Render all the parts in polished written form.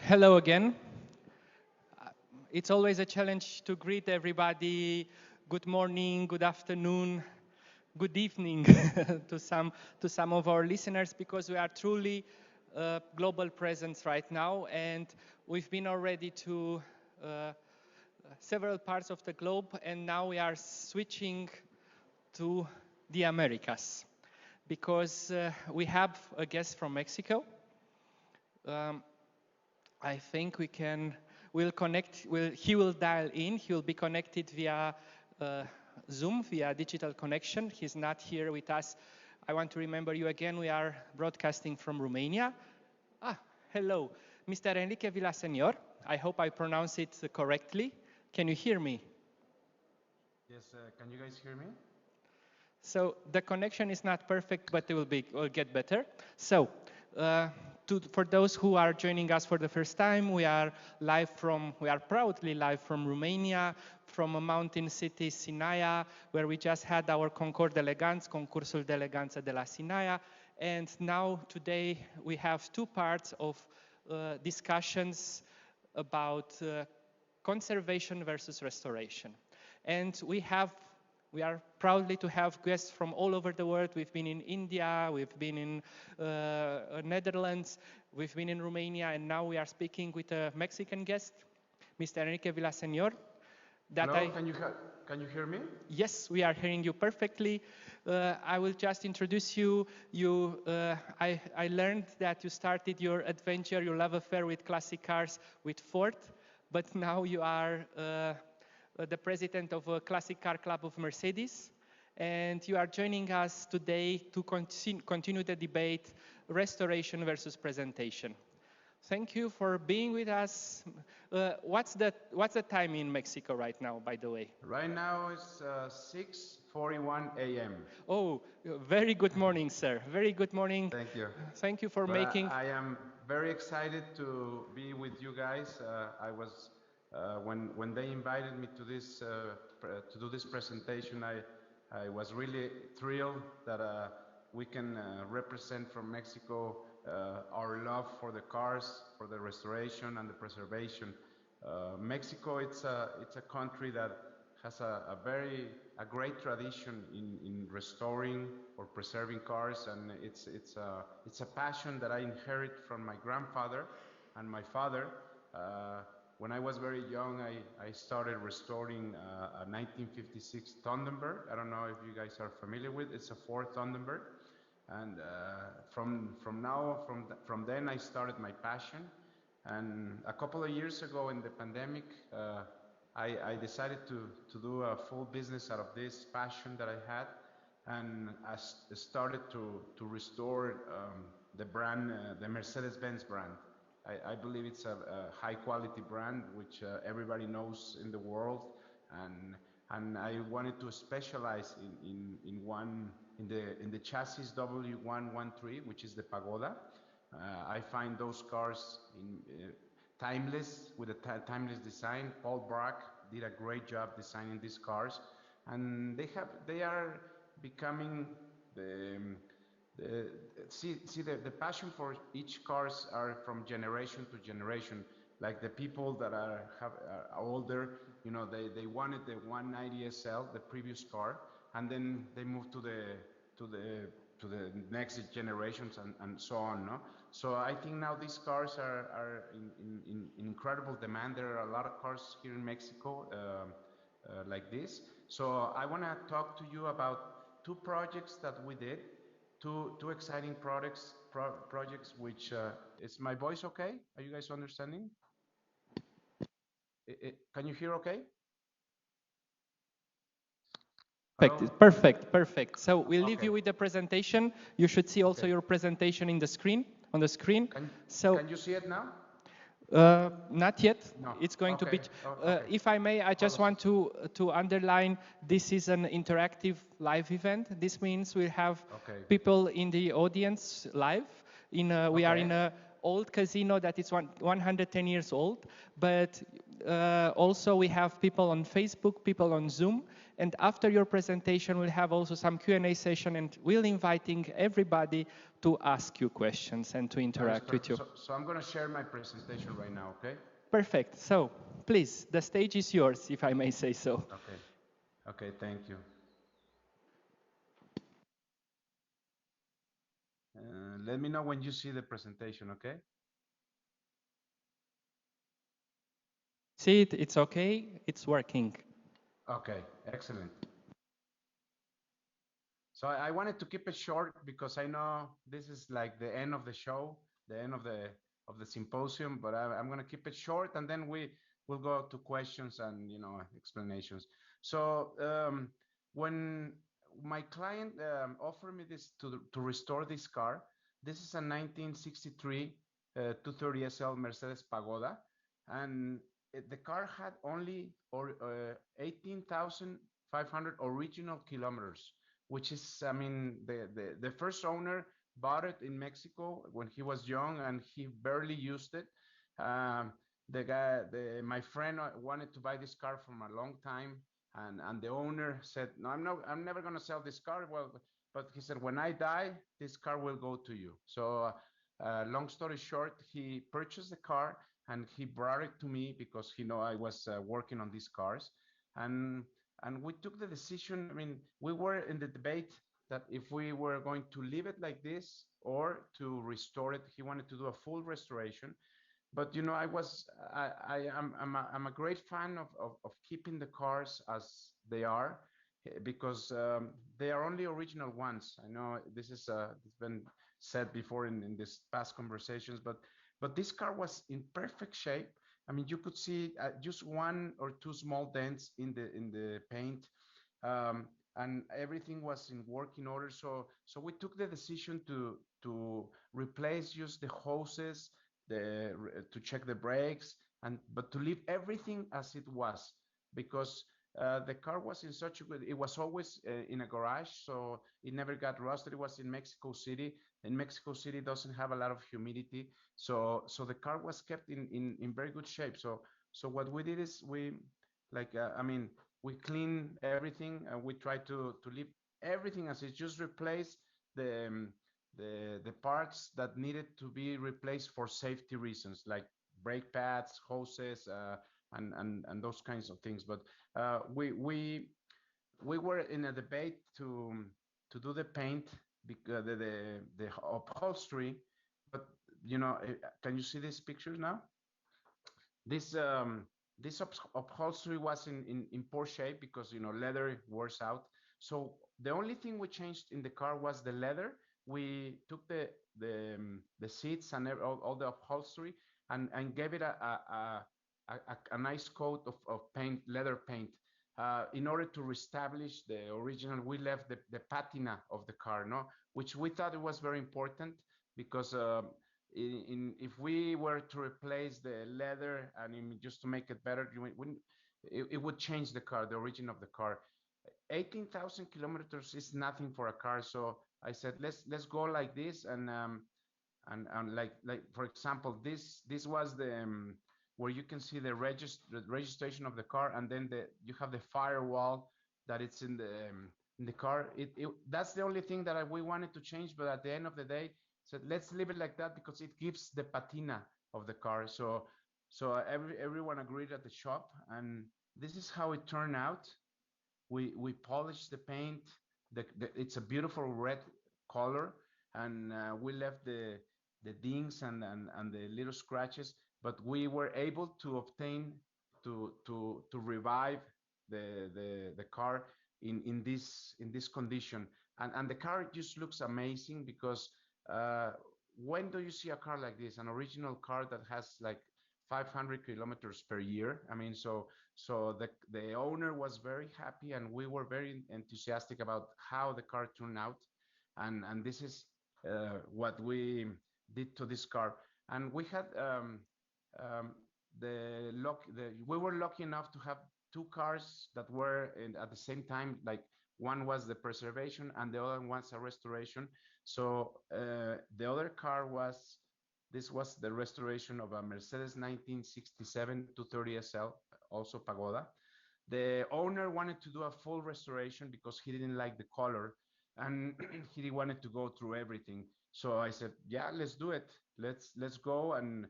Hello again. It's always a challenge to greet everybody. Good morning, good afternoon, good evening to some of our listeners, because we are truly a global presence right now, and we've been already to several parts of the globe, and now we are switching to the Americas, because we have a guest from Mexico. Um, I think he will dial in. He will be connected via Zoom, via digital connection. He's not here with us. I want to remember you again. We are broadcasting from Romania. Hello, Mr. Enrique Villaseñor. I hope I pronounce it correctly. Can you hear me? Yes, can you guys hear me? So the connection is not perfect, but it will get better. So for those who are joining us for the first time, we are proudly live from Romania, from a mountain city, Sinaia, where we just had our Concord d'Elegance, Concursul de Eleganță de la Sinaia. And now today we have two parts of discussions about conservation versus restoration. And we are proudly to have guests from all over the world. We've been in India, we've been in Netherlands, we've been in Romania, and now we are speaking with a Mexican guest, Mr. Enrique Villaseñor. Hello, can you hear me? Yes, we are hearing you perfectly. I will just introduce you. I learned that you started your adventure, your love affair with classic cars with Ford, but now you are the president of a classic car club of Mercedes, and you are joining us today to continue the debate, restoration versus presentation. Thank you for being with us. What's the time in Mexico right now, by the way? Right now it's 6:41 a.m. Oh, very good morning, sir. Very good morning. Thank you. Thank you for But making. I am very excited to be with you guys. I was when they invited me to this to do this presentation. I was really thrilled that we can represent from Mexico our love for the cars, for the restoration and the preservation. Mexico, it's a country that has a great tradition in restoring or preserving cars, and it's a passion that I inherit from my grandfather and my father. When I was very young, I started restoring a 1956 Thunderbird. I don't know if you guys are familiar with it. It's a Ford Thunderbird. And from then I started my passion. And a couple of years ago in the pandemic, I decided to do a full business out of this passion that I had, and I started to restore the brand, the Mercedes-Benz brand. I believe it's a high quality brand which everybody knows in the world, and I wanted to specialize in the chassis W113, which is the Pagoda. I find those cars timeless, with a timeless design. Paul Bragg did a great job designing these cars, and they are becoming the passion for each cars are from generation to generation. Like the people that are older, they wanted the 190 SL, the previous car, and then they moved to the next generations and so on. No? So I think now these cars are in incredible demand. There are a lot of cars here in Mexico like this. So I want to talk to you about two projects that we did, two exciting projects which is my voice okay? Are you guys understanding? Can you hear okay? Hello? Perfect. So we'll leave Okay. you with the presentation. You should see also Okay. your presentation on the screen. Can you see it now? Not yet. No. It's going to Okay. be. Okay. If I may, I just want to underline this is an interactive live event. This means we have people in the audience live. We are in a old casino that is 110 years old, but also we have people on Facebook, people on Zoom, and after your presentation we'll have also some Q&A session, and we'll inviting everybody to ask you questions and to interact with you. So I'm going to share my presentation right now, okay? Perfect. So please, the stage is yours, if I may say so. Okay. Okay, thank you. Let me know when you see the presentation, okay? See it? It's okay. It's working. Okay, excellent. So I wanted to keep it short because I know this is like the end of the show, the end of the symposium, but I'm going to keep it short, and then we will go to questions and explanations. So when my client offered me this to restore this car, this is a 1963 230 SL Mercedes Pagoda, and the car had only 18,500 original kilometers, which is, I mean, the first owner bought it in Mexico when he was young, and he barely used it. Um, my friend wanted to buy this car from a long time, and the owner said, "No, I'm never going to sell this car." Well, but he said, "When I die, this car will go to you." So, long story short, he purchased the car and he brought it to me because he know I was working on these cars, and we took the decision. I mean, we were in the debate that if we were going to leave it like this or to restore it. He wanted to do a full restoration, but I'm a great fan of keeping the cars as they are, because they are only original ones. I know this is it's been said before in this past conversations, but this car was in perfect shape. I mean, you could see just one or two small dents in the paint, and everything was in working order. So we took the decision to replace just the hoses, to check the brakes, and but to leave everything as it was, because the car was in such a good. It was always in a garage, so it never got rusted. It was in Mexico City. And Mexico City doesn't have a lot of humidity, so the car was kept in very good shape. So what we did is I mean, we clean everything, and we try to leave everything as it, just replace the the parts that needed to be replaced for safety reasons, like brake pads, hoses, and those kinds of things. But we were in a debate to do the paint, because the upholstery, but can you see these pictures now? This upholstery was in poor shape because leather wears out. So the only thing we changed in the car was the leather. We took the seats and all the upholstery, and gave it a nice coat of paint, leather paint, in order to reestablish the original. We left the patina of the car, no, which we thought it was very important, because if we were to replace the leather and just to make it better, it would change the car, the origin of the car. 18,000 kilometers is nothing for a car, so I said let's go like this, and like for example, this was the where you can see the registration of the car, and then you have the firewall that it's in the car. That's the only thing that we wanted to change, but at the end of the day, said let's leave it like that because it gives the patina of the car. So everyone agreed at the shop, and this is how it turned out. We polished the paint. It's a beautiful red color, and we left the dings and the little scratches, but we were able to obtain to revive the car in this condition, and the car just looks amazing, because when do you see a car like this, an original car that has like 500 kilometers per year? I mean, so the owner was very happy, and we were very enthusiastic about how the car turned out, and this is what we did to this car. And we had um, we were lucky enough to have two cars that were at the same time. Like, one was the preservation and the other one's a restoration. So the other car was This was the restoration of a Mercedes 1967 230 SL, also Pagoda. The owner wanted to do a full restoration because he didn't like the color, and he wanted to go through everything. So I said, yeah, let's do it. Let's go and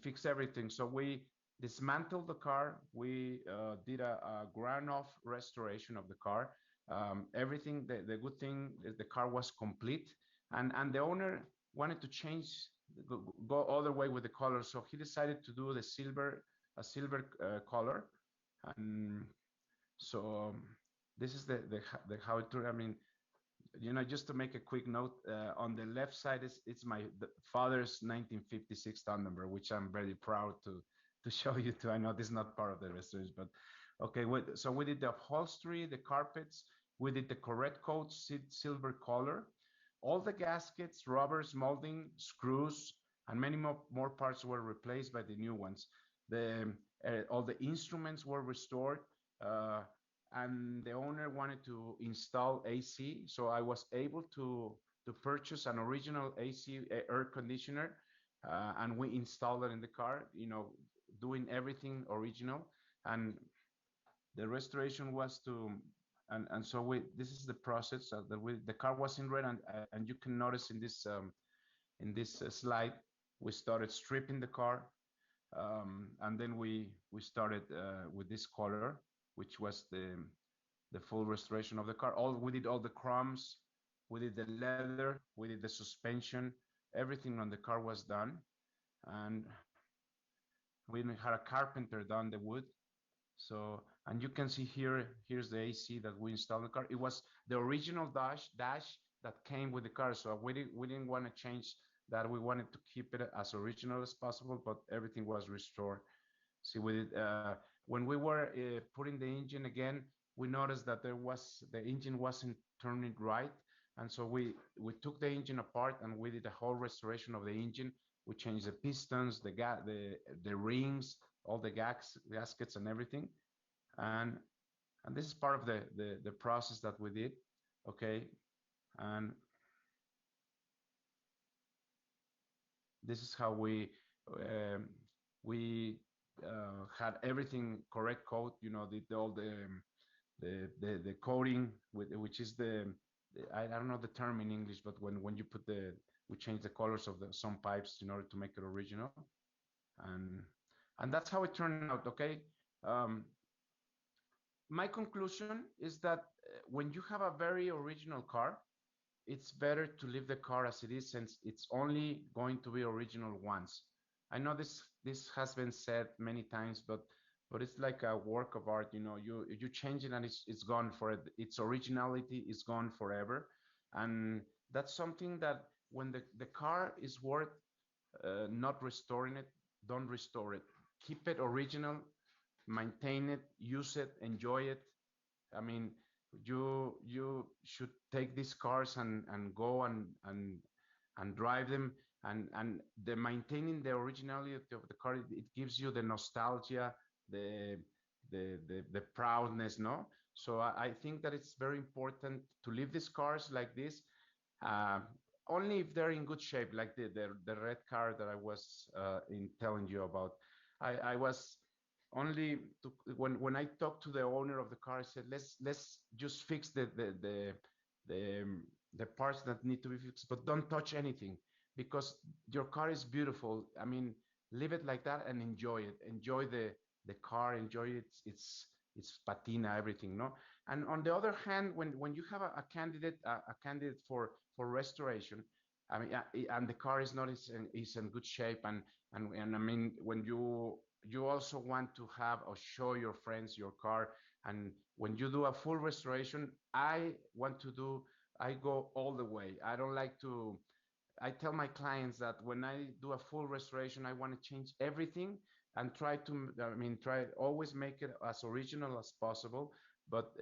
fix everything. So we dismantled the car. We did a ground off restoration of the car. Everything, the good thing is the car was complete, and the owner wanted to change, go all the way with the color. So he decided to do the silver, a silver color. And so this is the how it turned. I mean, you know, just to make a quick note, on the left side is it's my father's 1956 Thunderbird, which I'm very proud to show you too. I know this is not part of the restoration, but okay. So we did the upholstery, the carpets, we did the correct coat, silver color, all the gaskets, rubbers, molding, screws, and many more parts were replaced by the new ones. All the instruments were restored. Uh, and the owner wanted to install AC, so I was able to purchase an original AC air conditioner, and we installed it in the car. You know, doing everything original, and the restoration was to, and so we, this is the process that we, the car was in red, and you can notice in this slide, we started stripping the car, and then we started with this color, which was the full restoration of the car. We did all the chrome, we did the leather, we did the suspension, everything on the car was done, and we had a carpenter done the wood. So, and you can see here, here's the AC that we installed in the car. It was the original dash that came with the car. So we didn't want to change that. We wanted to keep it as original as possible, but everything was restored. See, when we were putting the engine again, we noticed that the engine wasn't turning right. And so we took the engine apart and we did a whole restoration of the engine. We changed the pistons, the rings, all the gaskets and everything. And this is part of the process that we did. Okay. And this is how um, we had everything correct coat, you know, all the coating with, which is I don't know the term in English, but when you put we change the colors of some pipes in order to make it original, and that's how it turned out. Okay. My conclusion is that when you have a very original car, it's better to leave the car as it is, since it's only going to be original once. I know this has been said many times, but it's like a work of art. You know, you change it and it's gone for it. Its originality is gone forever, and that's something that when the car is worth not restoring it, don't restore it. Keep it original, maintain it, use it, enjoy it. I mean, you should take these cars and go and drive them, and the maintaining the originality of the car, it gives you the nostalgia, the the proudness, no? So I think that it's very important to leave these cars like this, uh, only if they're in good shape, like the red car that I was in telling you about. I was only to, when I talked to the owner of the car, I said, let's just fix the parts that need to be fixed, but don't touch anything, because your car is beautiful. I mean, leave it like that and enjoy it. Enjoy the car, enjoy its patina, everything, no? And on the other hand, when you have a candidate for restoration, I mean, and the car is not is in good shape, and I mean, when you also want to have or show your friends your car, and when you do a full restoration, I go all the way. I don't like to, I tell my clients that when I do a full restoration, I want to change everything and try to, I mean, try always make it as original as possible, but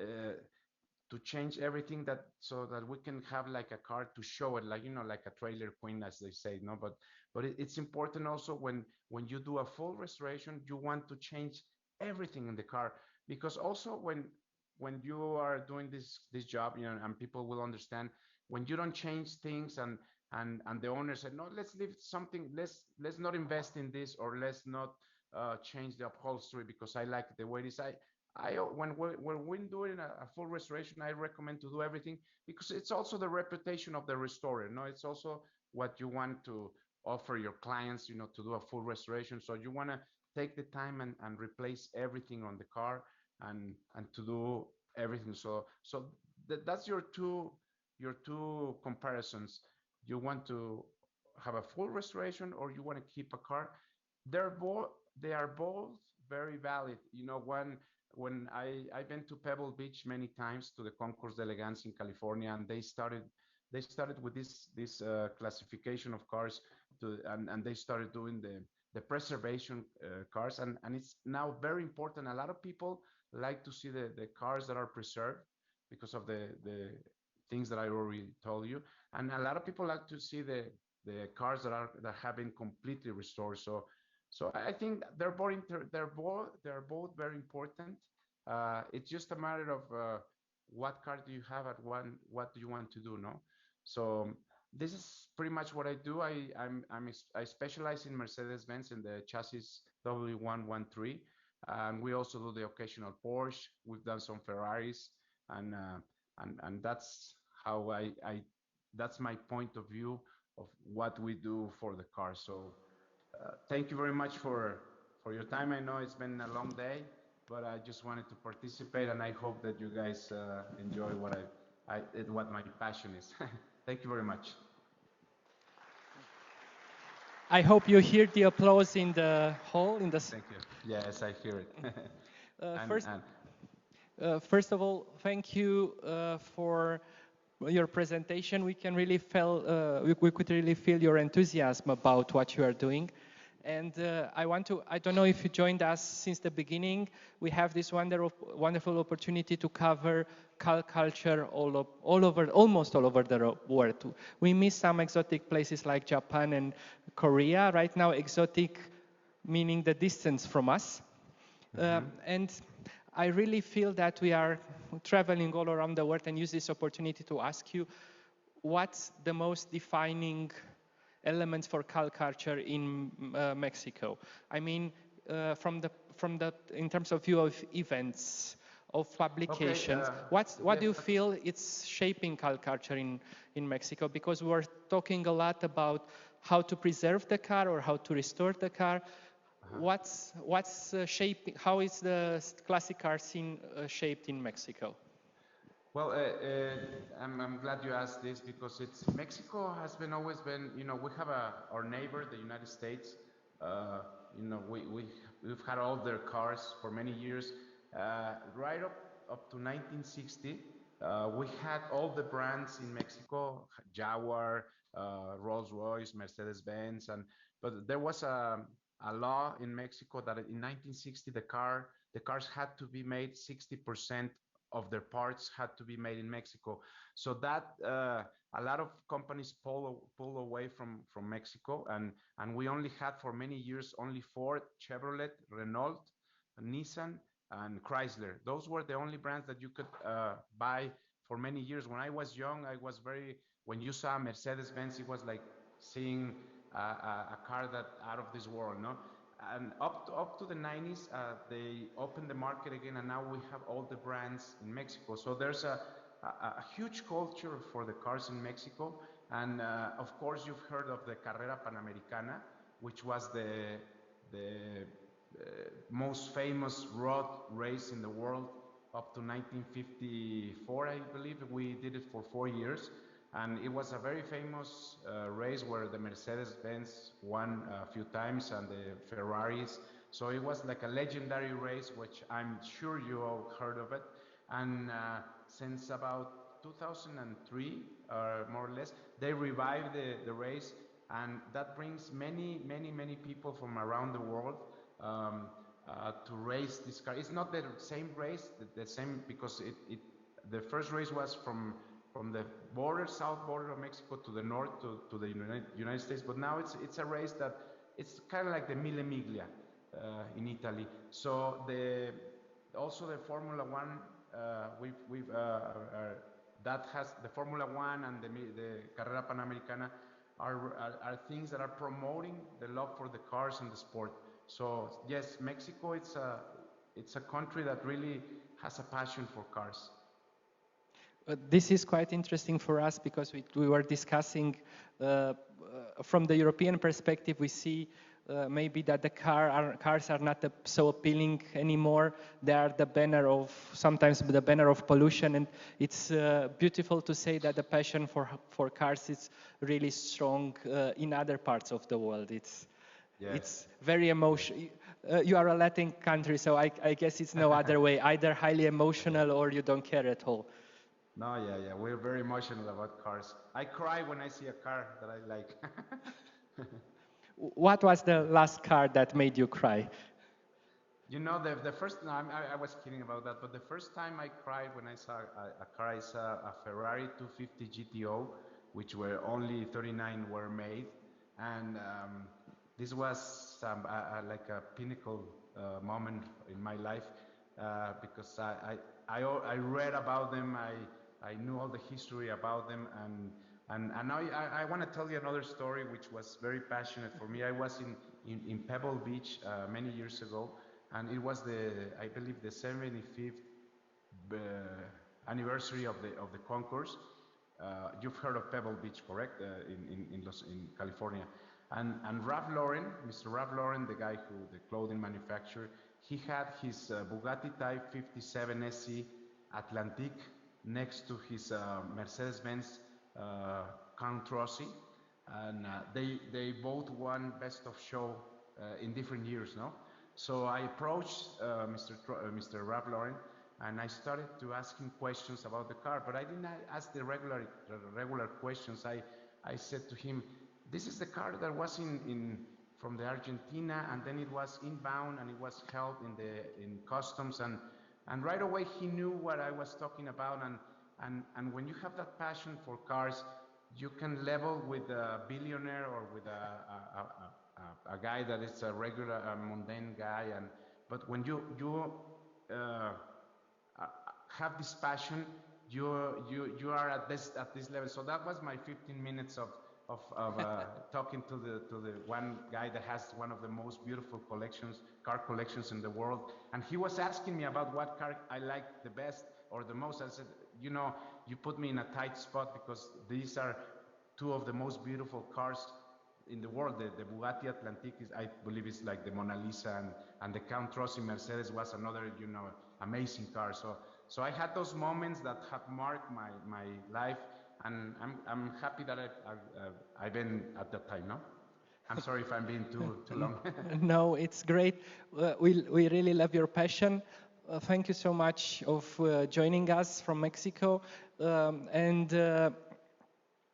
to change everything, that so that we can have like a car to show it, like, you know, like a trailer queen, as they say, no? But it's important also when you do a full restoration, you want to change everything in the car, because also when you are doing this job, you know, and people will understand, when you don't change things and the owner said, no, let's leave something, let's not invest in this, or let's not change the upholstery because I like the way it is. When we're doing a full restoration, I recommend to do everything because it's also the reputation of the restorer. No, it's also what you want to offer your clients, to do a full restoration. So you want to take the time and replace everything on the car and to do everything. So that's your two comparisons. You want to have a full restoration or you want to keep a car. They are both very valid. When I've been to Pebble Beach many times, to the Concours d'Elegance in California, and they started with this classification of cars and they started doing the preservation cars, and it's now very important. A lot of people like to see the cars that are preserved because of the things that I already told you, and a lot of people like to see the cars that have been completely restored. So I think they're both very important. It's just a matter of what car do you have at one, what do you want to do, no? So this is pretty much what I do. I specialize in Mercedes-Benz in the chassis W113, and we also do the occasional Porsche. We've done some Ferraris, and that's how that's my point of view of what we do for the car. So thank you very much for your time. I know it's been a long day, but I just wanted to participate, and I hope that you guys enjoy what my passion is. Thank you very much. I hope you hear the applause in the hall. Thank you. Yes, I hear it. Uh, and first, and First of all, thank you for your presentation. We could really feel your enthusiasm about what you are doing. And I don't know if you joined us since the beginning. We have this wonderful opportunity to cover culture almost all over the world. We miss some exotic places like Japan and Korea. Right now, exotic meaning the distance from us. And I really feel that we are traveling all around the world and use this opportunity to ask you what's the most defining elements for culture in Mexico. I mean, in terms of view of events, of okay, publications, what do yes, you feel it's shaping culture in Mexico? Because we were talking a lot about how to preserve the car or how to restore the car. What's shaping? How is the classic car scene shaped in Mexico? well, I'm glad you asked this because Mexico has been always been, we have our neighbor, the United States. Uh, we've had all their cars for many years. Right up to 1960, we had all the brands in Mexico: Jaguar, Rolls-Royce, Mercedes-Benz, but there was a law in Mexico that in 1960 the cars had to be made 60% of their parts had to be made in Mexico. So that a lot of companies pull away from Mexico, and we only had for many years only Ford, Chevrolet, Renault, Nissan, and Chrysler. Those were the only brands that you could buy for many years. When I was young, when you saw Mercedes-Benz, it was like seeing a car that out of this world, no? And up to the 90s, they opened the market again, and now we have all the brands in Mexico. So there's a huge culture for the cars in Mexico, and of course you've heard of the Carrera Panamericana, which was the most famous road race in the world up to 1954, I believe. We did it for 4 years, and it was a very famous race where the Mercedes-Benz won a few times and the Ferraris. So it was like a legendary race, which I'm sure you all heard of it. And since about 2003, more or less, they revived the race, and that brings many people from around the world to race this car. It's not the same race, the same, because the first race was from the south border of Mexico to the north to the United States, but now it's a race that it's kind of like the Mille Miglia in Italy. So also the Formula One, that has the Formula One and the Carrera Panamericana are things that are promoting the love for the cars and the sport. So yes, Mexico, it's a country that really has a passion for cars. This is quite interesting for us because we were discussing from the European perspective, we see maybe that the cars are not so appealing anymore. They are the banner of, sometimes the banner of pollution, and it's beautiful to say that the passion for cars is really strong in other parts of the world. It's very emotional. You are a Latin country, so I guess it's no other way. Either highly emotional or you don't care at all. No, yeah, we're very emotional about cars. I cry when I see a car that I like. What was the last car that made you cry? You know, the first, no, I was kidding about that, but the first time I cried when I saw a car, I saw a Ferrari 250 GTO, which were only 39 were made, and this was like a pinnacle moment in my life because I read about them, I knew all the history about them, and now I want to tell you another story which was very passionate for me. I was in Pebble Beach many years ago, and it was I believe the 75th anniversary of the concourse. You've heard of Pebble Beach, correct? In California. And Ralph Lauren, Mr. Ralph Lauren, the guy who, the clothing manufacturer, he had his Bugatti Type 57 SC Atlantique next to his Mercedes-Benz Count Rossi, and they both won Best of Show in different years, no? So I approached Mr. Ralph Lauren, and I started to ask him questions about the car, but I didn't ask the regular questions. I said to him, this is the car that was from the Argentina, and then it was inbound, and it was held in customs, and right away he knew what I was talking about, and when you have that passion for cars, you can level with a billionaire or with a guy that is a regular, mundane guy, but when you have this passion, you are at this level. So that was my 15 minutes of talking to the one guy that has one of the most beautiful car collections in the world, and he was asking me about what car I liked the best or the most. I said, you know, you put me in a tight spot because these are two of the most beautiful cars in the world. The Bugatti Atlantique I believe is like the Mona Lisa, and the Count Rossi Mercedes was another, you know, amazing car. So I had those moments that have marked my life, and I'm happy that I've been at that time, no? I'm sorry if I'm being too long. No, it's great. We really love your passion. Thank you so much of joining us from Mexico. And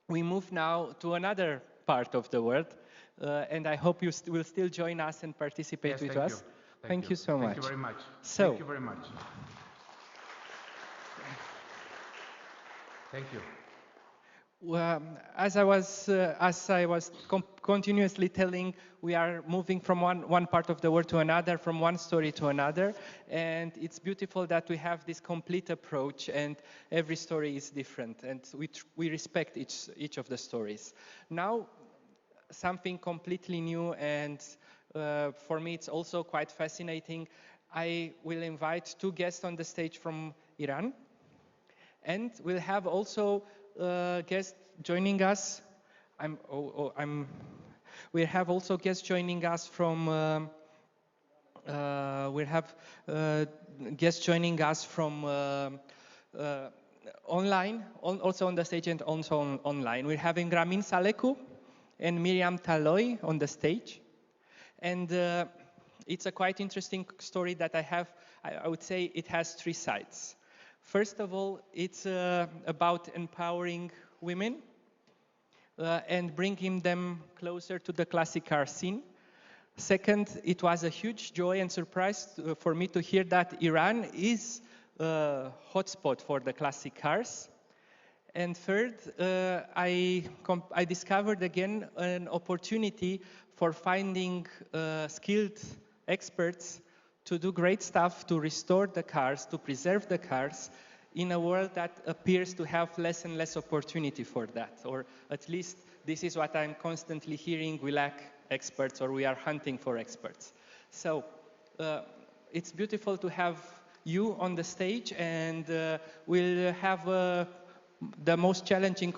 we move now to another part of the world. And I hope you will still join us and participate with us. Thank you so much. Thank you very much. So, thank you very much. Thank you. Well, as I was continuously telling, we are moving from one part of the world to another, from one story to another, and it's beautiful that we have this complete approach, and every story is different, and we respect each of the stories. Now, something completely new, and for me it's also quite fascinating. I will invite two guests on the stage from Iran, and we'll have also guests joining us. We have also guests joining us from. We have guests joining us from online, also on the stage and also online. We're having Ramin Saleku and Miriam Taloy on the stage, and it's a quite interesting story that I have. I would say it has three sides. First of all, it's about empowering women and bringing them closer to the classic car scene. Second, it was a huge joy and surprise for me to hear that Iran is a hotspot for the classic cars. And third, I discovered again an opportunity for finding skilled experts to do great stuff to restore the cars, to preserve the cars in a world that appears to have less and less opportunity for that, or at least this is what I'm constantly hearing. We lack experts, or we are hunting for experts. So it's beautiful to have you on the stage, and we'll have the most challenging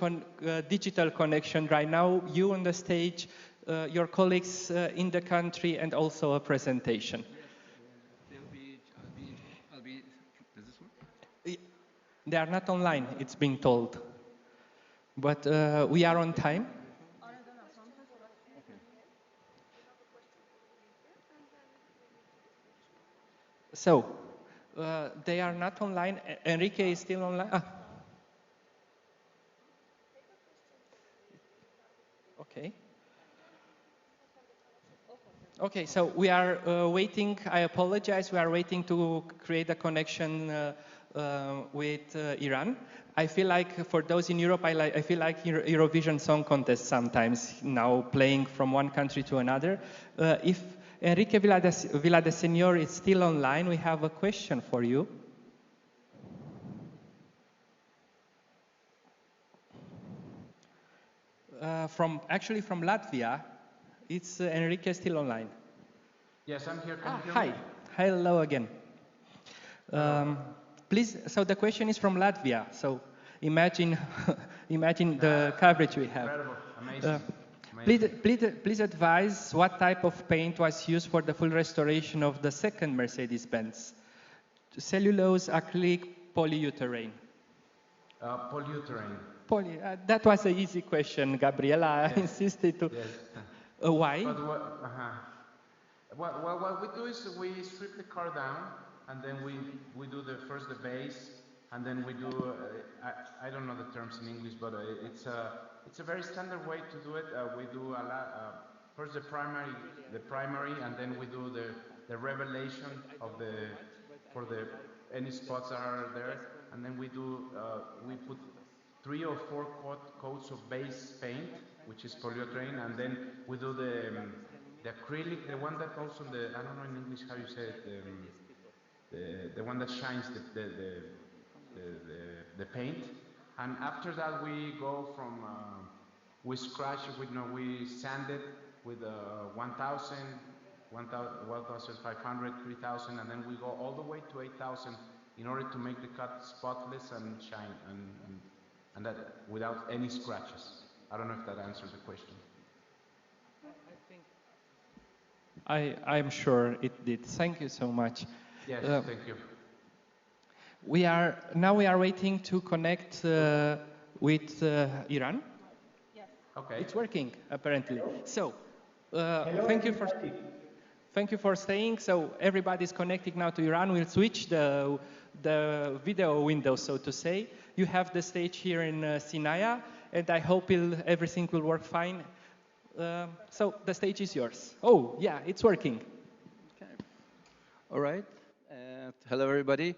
digital connection right now, you on the stage, your colleagues in the country, and also a presentation. Does this work? They are not online, it's being told. But we are on time. So, they are not online. Enrique is still online. Okay. Okay, so we are waiting. I apologize. We are waiting to create a connection with Iran. I feel like for those in Europe, I feel like Eurovision Song Contest sometimes now, playing from one country to another. If Enrique Villadeseñor is still online, we have a question for you. Actually from Latvia. It's Enrique still online. Yes, I'm here. Can you hear Hi. me? Hello again. Please, so the question is from Latvia. So imagine, imagine the coverage we have. Incredible, amazing. Please advise what type of paint was used for the full restoration of the second Mercedes-Benz. Cellulose, acrylic, polyurethane. Polyurethane. That was an easy question, Gabriela. Yes. I insisted to. Yes. Why? But what we do is we strip the car down, and then we do the base, and then we do I don't know the terms in English, but it's a very standard way to do it. We do a lot. First the primary, and then we do the revelation of for any spots that are there, and then we put 3 or 4 coats of base paint, which is polyurethane, and then we do the acrylic, the one that goes on I don't know in English how you say it, the one that shines the paint, and after that we go from we scratch it with we sand it with 1,000, 1,500, 3,000, and then we go all the way to 8,000 in order to make the cut spotless and shine and that without any scratches. I don't know if that answers the question. I'm sure it did. Thank you so much. Yes, thank you. We are waiting to connect with Iran. Yes. Okay. It's working apparently. So, thank you for staying. So everybody's connecting now to Iran. We'll switch the video window, so to say. You have the stage here in Sinaia, and I hope everything will work fine. So the stage is yours. Oh, yeah, it's working. Okay. All right. Hello, everybody.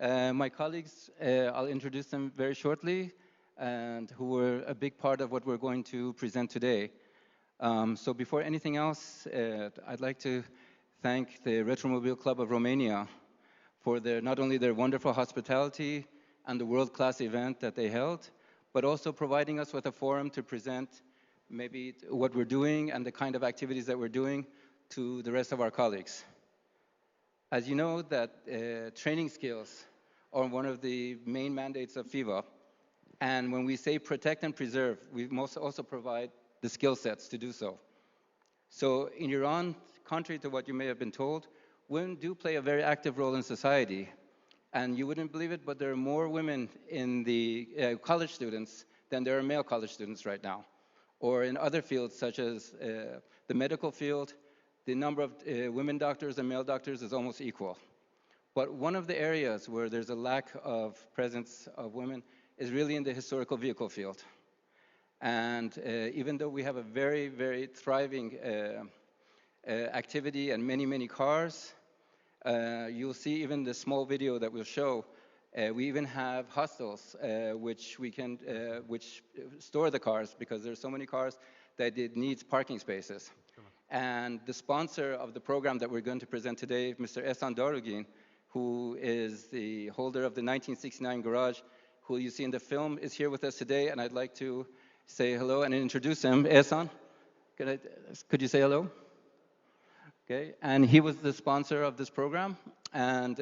My colleagues, I'll introduce them very shortly, and who were a big part of what we're going to present today. So before anything else, I'd like to thank the Retromobile Club of Romania for not only their wonderful hospitality and the world-class event that they held, but also providing us with a forum to present maybe what we're doing and the kind of activities that we're doing to the rest of our colleagues. As you know, that training skills are one of the main mandates of FIVA. And when we say protect and preserve, we must also provide the skill sets to do so. So in Iran, contrary to what you may have been told, women do play a very active role in society. And you wouldn't believe it, but there are more women in the college students than there are male college students right now. Or in other fields, such as the medical field, the number of women doctors and male doctors is almost equal. But one of the areas where there's a lack of presence of women is really in the historical vehicle field. And even though we have a very, very thriving activity and many, many cars, you'll see even the small video that we'll show, we even have hostels which store the cars, because there's so many cars that it needs parking spaces. And the sponsor of the program that we're going to present today, Mr. Ehsan Darugin, who is the holder of the 1969 garage, who you see in the film, is here with us today, and I'd like to say hello and introduce him. Ehsan, could you say hello? Okay, and he was the sponsor of this program, and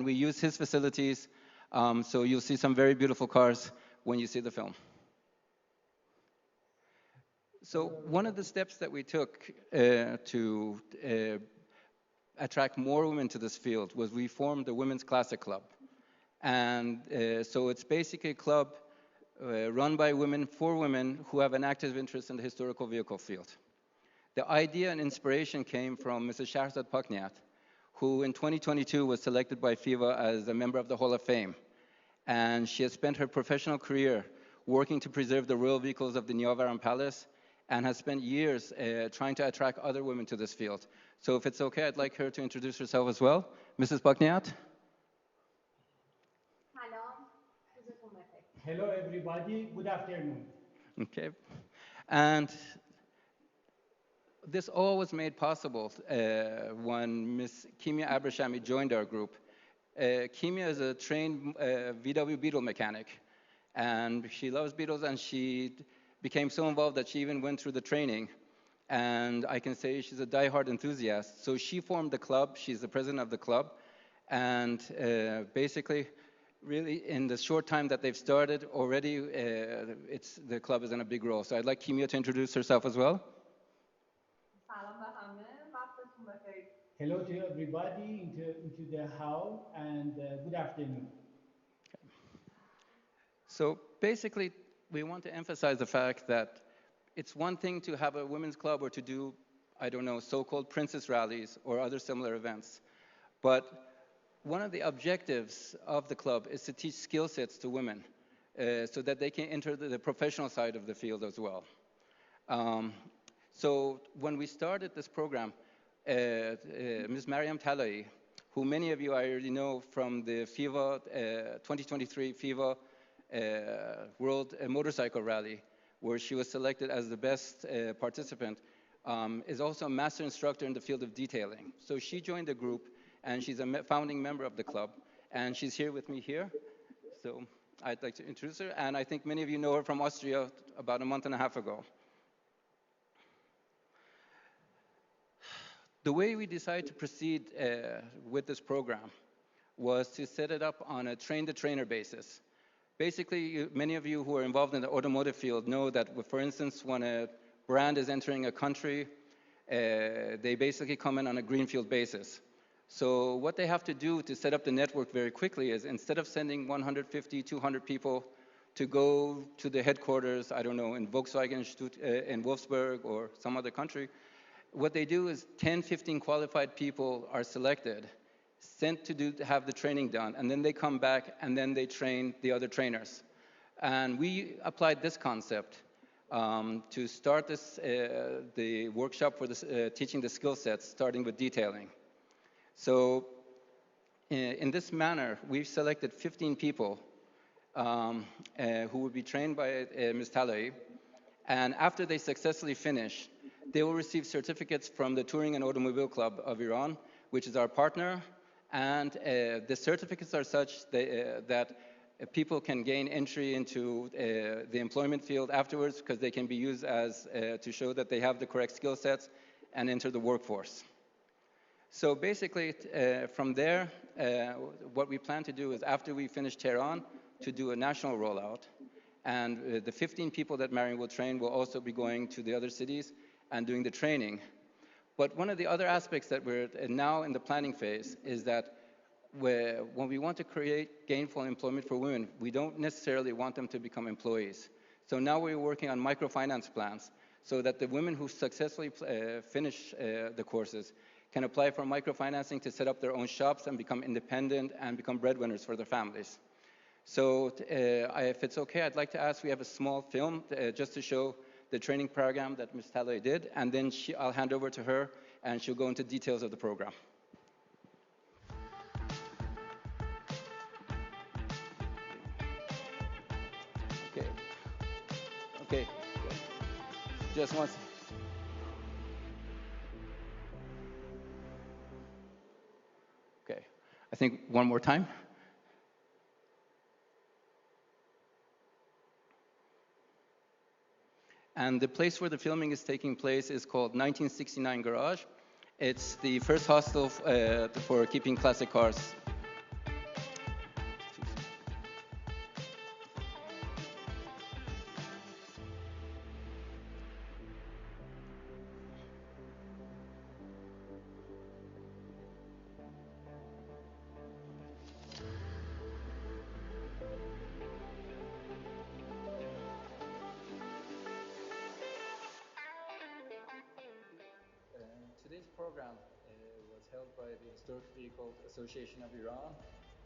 we use his facilities, so you'll see some very beautiful cars when you see the film. So one of the steps that we took to attract more women to this field was we formed the Women's Classic Club. And so it's basically a club run by women for women who have an active interest in the historical vehicle field. The idea and inspiration came from Mrs. Shahrzad Pakniat, who in 2022 was selected by FIVA as a member of the Hall of Fame. And she has spent her professional career working to preserve the royal vehicles of the Niavaran Palace and has spent years trying to attract other women to this field. So if it's okay, I'd like her to introduce herself as well. Mrs. Pakniat. Hello, everybody. Good afternoon. Okay. And this all was made possible when Ms. Kimia Abrashami joined our group. Kimia is a trained VW Beetle mechanic, and she loves Beetles, and she became so involved that she even went through the training. And I can say she's a die-hard enthusiast. So she formed the club. She's the president of the club. And basically, really, in the short time that they've started, already the club is in a big role. So I'd like Kimia to introduce herself as well. Hello to everybody into the house, and good afternoon. So basically, we want to emphasize the fact that it's one thing to have a women's club or to do, I don't know, so-called princess rallies or other similar events. But one of the objectives of the club is to teach skill sets to women so that they can enter the professional side of the field as well. So when we started this program, Ms. Mariam Talai, who many of you I already know from the FIVA 2023 FIVA World Motorcycle Rally, where she was selected as the best participant, is also a master instructor in the field of detailing. So she joined the group, and she's a founding member of the club, and she's here with me here. So I'd like to introduce her, and I think many of you know her from Austria about a month and a half ago. The way we decided to proceed with this program was to set it up on a train-the-trainer basis. Basically, many of you who are involved in the automotive field know that, for instance, when a brand is entering a country, they basically come in on a greenfield basis. So what they have to do to set up the network very quickly is, instead of sending 150, 200 people to go to the headquarters, I don't know, in Volkswagen in Wolfsburg or some other country, what they do is 10, 15 qualified people are selected, sent to have the training done, and then they come back and then they train the other trainers. And we applied this concept to start the workshop for this, teaching the skill sets, starting with detailing. So in this manner, we've selected 15 people who will be trained by Ms. Talai, and after they successfully finish, they will receive certificates from the Touring and Automobile Club of Iran, which is our partner, and the certificates are such that people can gain entry into the employment field afterwards, because they can be used as to show that they have the correct skill sets and enter the workforce. So basically, from there, what we plan to do is, after we finish Tehran, to do a national rollout. And the 15 people that Mariam will train will also be going to the other cities and doing the training. But one of the other aspects that we're now in the planning phase is that when we want to create gainful employment for women, we don't necessarily want them to become employees. So now we're working on microfinance plans so that the women who successfully finish the courses can apply for microfinancing to set up their own shops and become independent and become breadwinners for their families. So if it's okay, I'd like to ask, we have a small film just to show the training program that Ms. Talai did, and then I'll hand over to her, and she'll go into details of the program. Okay. Just once. Okay. I think one more time. And the place where the filming is taking place is called 1969 Garage. It's the first hostel for keeping classic cars. Today's program was held by the Historic Vehicle Association of Iran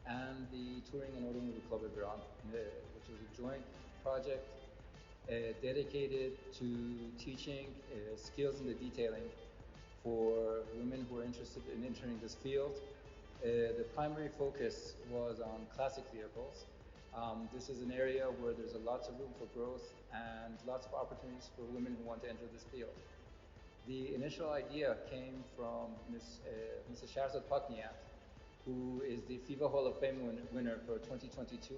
and the Touring and Automobile Club of Iran, which was a joint project dedicated to teaching skills in the detailing for women who are interested in entering this field. The primary focus was on classic vehicles. This is an area where there's lots of room for growth and lots of opportunities for women who want to enter this field. The initial idea came from Mrs. Shahrzad Pakniat, who is the FIVA Hall of Fame winner for 2022,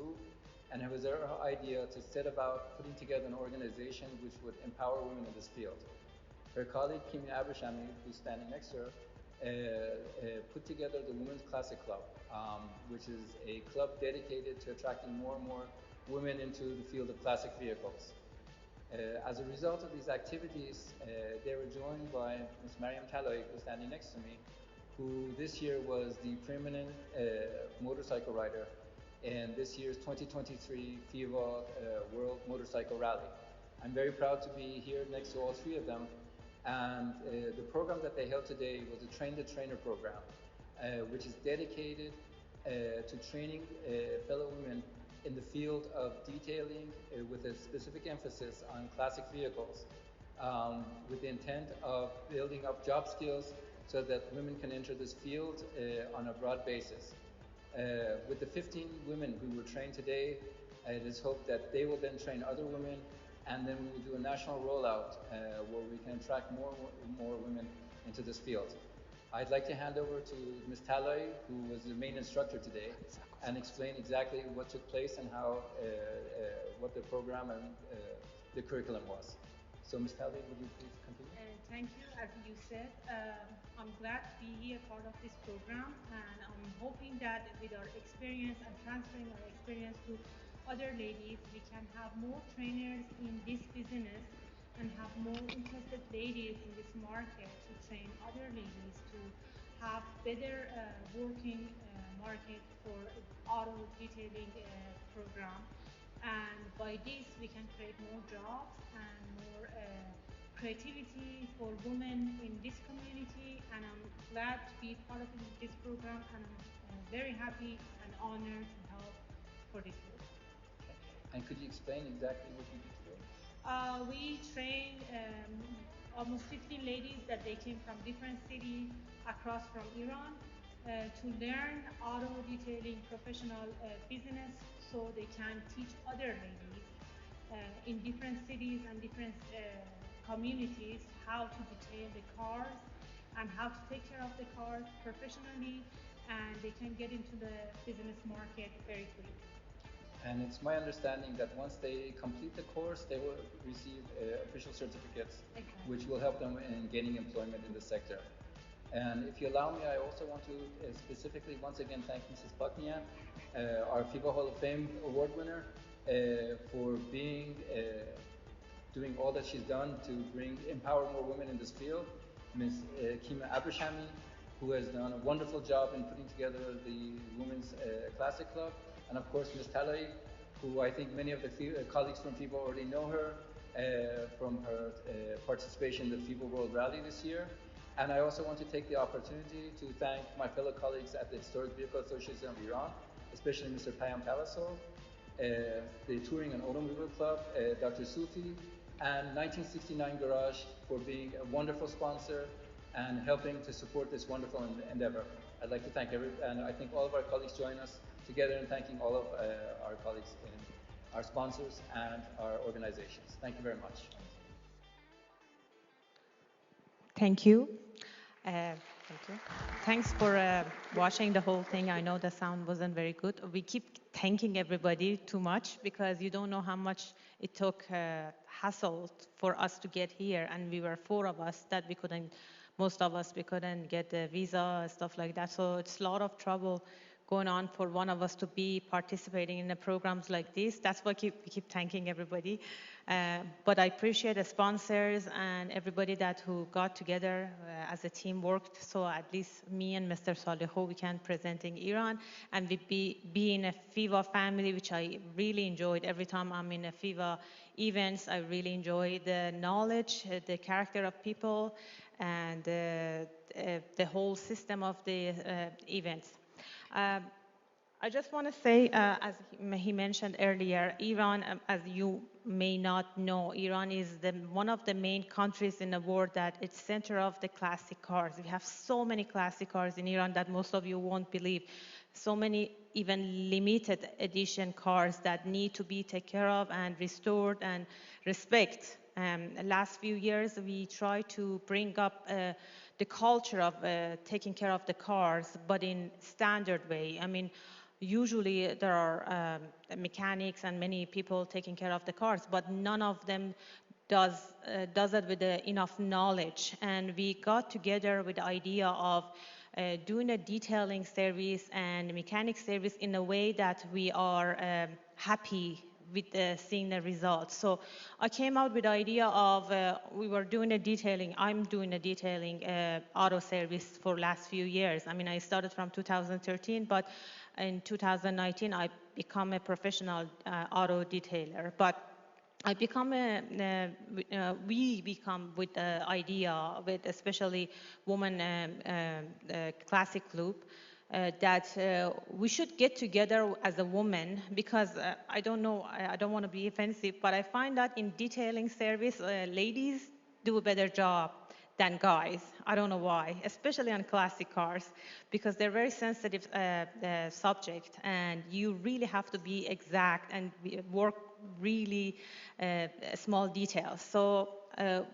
and it was her idea to set about putting together an organization which would empower women in this field. Her colleague, Kimi Abrashami, who's standing next to her, put together the Women's Classic Club, which is a club dedicated to attracting more and more women into the field of classic vehicles. As a result of these activities, they were joined by Ms. Mariam Talai, who's standing next to me, who this year was the preeminent motorcycle rider in this year's 2023 FIVA World Motorcycle Rally. I'm very proud to be here next to all three of them. And the program that they held today was a Train the Trainer program, which is dedicated to training fellow women in the field of detailing with a specific emphasis on classic vehicles, with the intent of building up job skills so that women can enter this field on a broad basis. With the 15 women who were trained today, it is hoped that they will then train other women, and then we will do a national rollout where we can attract more women into this field. I'd like to hand over to Ms. Talai, who was the main instructor today, and explain exactly what took place and how, what the program and the curriculum was. So Ms. Talai, would you please continue? Thank you. As you said, I'm glad to be here part of this program, and I'm hoping that with our experience and transferring our experience to other ladies, we can have more trainers in this business and have more interested ladies in this market to train other ladies to have better working market for auto detailing program. And by this, we can create more jobs and more creativity for women in this community. And I'm glad to be part of this program, and I'm very happy and honored to help for this program. Okay. And could you explain exactly what you did today? We trained almost 15 ladies that they came from different cities across from Iran to learn auto detailing professional business, so they can teach other ladies in different cities and different communities how to detail the cars and how to take care of the cars professionally, and they can get into the business market very quickly. And it's my understanding that once they complete the course, they will receive official certificates, Exactly. which will help them in gaining employment in the sector. And if you allow me, I also want to specifically once again thank Mrs. Paknia, our FIVA Hall of Fame award winner, for doing all that she's done to empower more women in this field. Ms. Kima Abrashami, who has done a wonderful job in putting together the Women's Classic Club. And of course, Ms. Talai, who I think many of the colleagues from FIVA already know her from her participation in the FIVA World Rally this year. And I also want to take the opportunity to thank my fellow colleagues at the Historic Vehicle Association of Iran, especially Mr. Payam Tavassol, the Touring and Automobile Club, Dr. Sufi, and 1969 Garage for being a wonderful sponsor and helping to support this wonderful endeavor. I'd like to thank and I think all of our colleagues join us together in thanking all of our colleagues in our sponsors and our organizations. Thank you very much. Thank you. Thank you. Thanks for watching the whole thing. I know the sound wasn't very good. We keep thanking everybody too much because you don't know how much it took hassle for us to get here. And we were 4 of us that we couldn't, most of us, we couldn't get the visa, stuff like that. So it's a lot of trouble going on for one of us to be participating in the programs like this. That's why we keep thanking everybody. But I appreciate the sponsors and everybody who got together as a team worked. So at least me and Mr. Salihu, we can present in Iran and we be in a FIVA family, which I really enjoyed. Every time I'm in a FIVA events, I really enjoy the knowledge, the character of people, and the whole system of the events. I just want to say, as he mentioned earlier, Iran, as you may not know, Iran is one of the main countries in the world that it's center of the classic cars. We have so many classic cars in Iran that most of you won't believe. So many even limited edition cars that need to be taken care of and restored and respect. Last few years, we try to bring up the culture of taking care of the cars, but in standard way. I mean, usually there are mechanics and many people taking care of the cars, but none of them does it with enough knowledge. And we got together with the idea of doing a detailing service and mechanic service in a way that we are happy with seeing the results. So I came out with the idea of, we were doing a detailing, I'm doing a detailing auto service for last few years. I mean, I started from 2013, but in 2019, I become a professional auto detailer. But I become we become with the idea, with especially women classic club, that we should get together as a woman because I don't know, I don't want to be offensive, but I find that in detailing service, ladies do a better job than guys. I don't know why, especially on classic cars, because they're very sensitive subject, and you really have to be exact and work really small details. So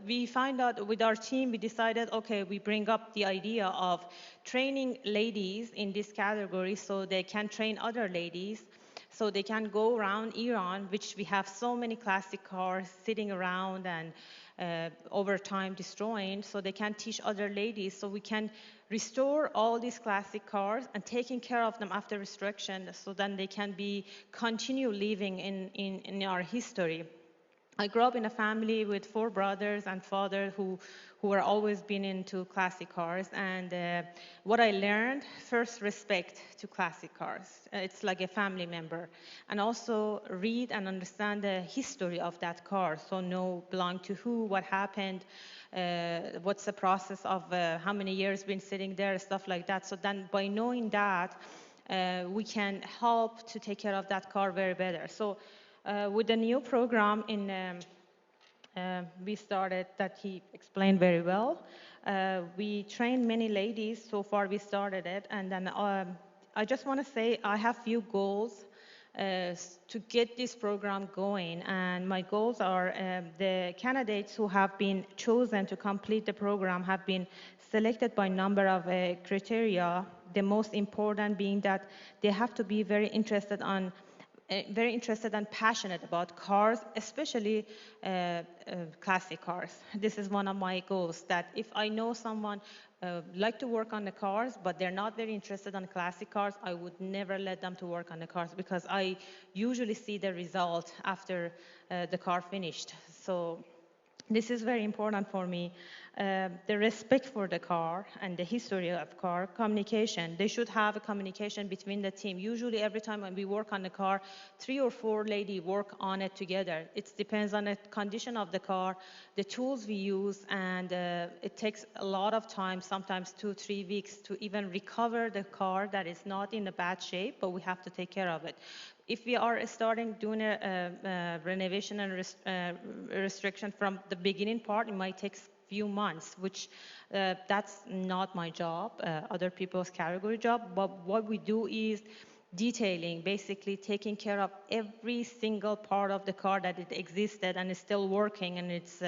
we find out with our team, we decided, okay, we bring up the idea of training ladies in this category so they can train other ladies, so they can go around Iran, which we have so many classic cars sitting around and over time destroying, so they can teach other ladies, so we can restore all these classic cars and taking care of them after destruction, so then they can be continue living in our history. I grew up in a family with 4 brothers and father who were always been into classic cars. And what I learned, first, respect to classic cars. It's like a family member. And also read and understand the history of that car. So know belong to who, what happened, what's the process of how many years been sitting there, stuff like that. So then by knowing that, we can help to take care of that car very better. So with the new program we started that he explained very well. We trained many ladies. So far we started it. And then I just want to say I have few goals to get this program going. And my goals are the candidates who have been chosen to complete the program have been selected by number of criteria, the most important being that they have to be very interested and passionate about cars, especially classic cars. This is one of my goals, that if I know someone like to work on the cars, but they're not very interested in classic cars, I would never let them to work on the cars, because I usually see the result after the car finished. So this is very important for me. The respect for the car and the history of car, communication. They should have a communication between the team. Usually every time when we work on the car, 3 or 4 ladies work on it together. It depends on the condition of the car, the tools we use, and it takes a lot of time, sometimes 2-3 weeks to even recover the car that is not in a bad shape, but we have to take care of it. If we are starting doing a renovation and restriction from the beginning part, it might take few months, which that's not my job, other people's category job. But what we do is detailing, basically taking care of every single part of the car that it existed and is still working, and it's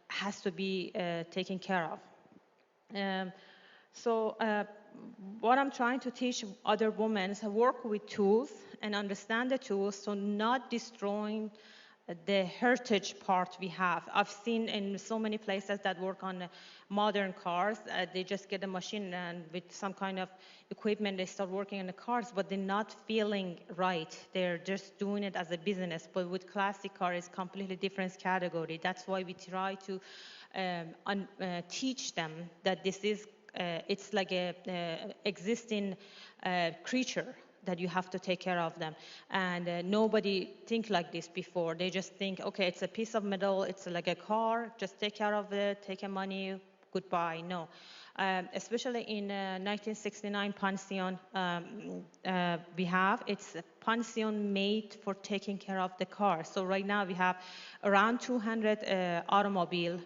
has to be taken care of. So what I'm trying to teach other women is work with tools and understand the tools, so not destroying the heritage part we have. I've seen in so many places that work on modern cars, they just get a machine and with some kind of equipment, they start working on the cars, but they're not feeling right. They're just doing it as a business. But with classic car, it's completely different category. That's why we try to teach them that this is it's like a existing creature that you have to take care of them. And nobody think like this before. They just think, okay, it's a piece of metal, it's like a car, just take care of it, take your money, goodbye. No. Especially in 1969 pension we have, it's a pension made for taking care of the car. So right now we have around 200 automobile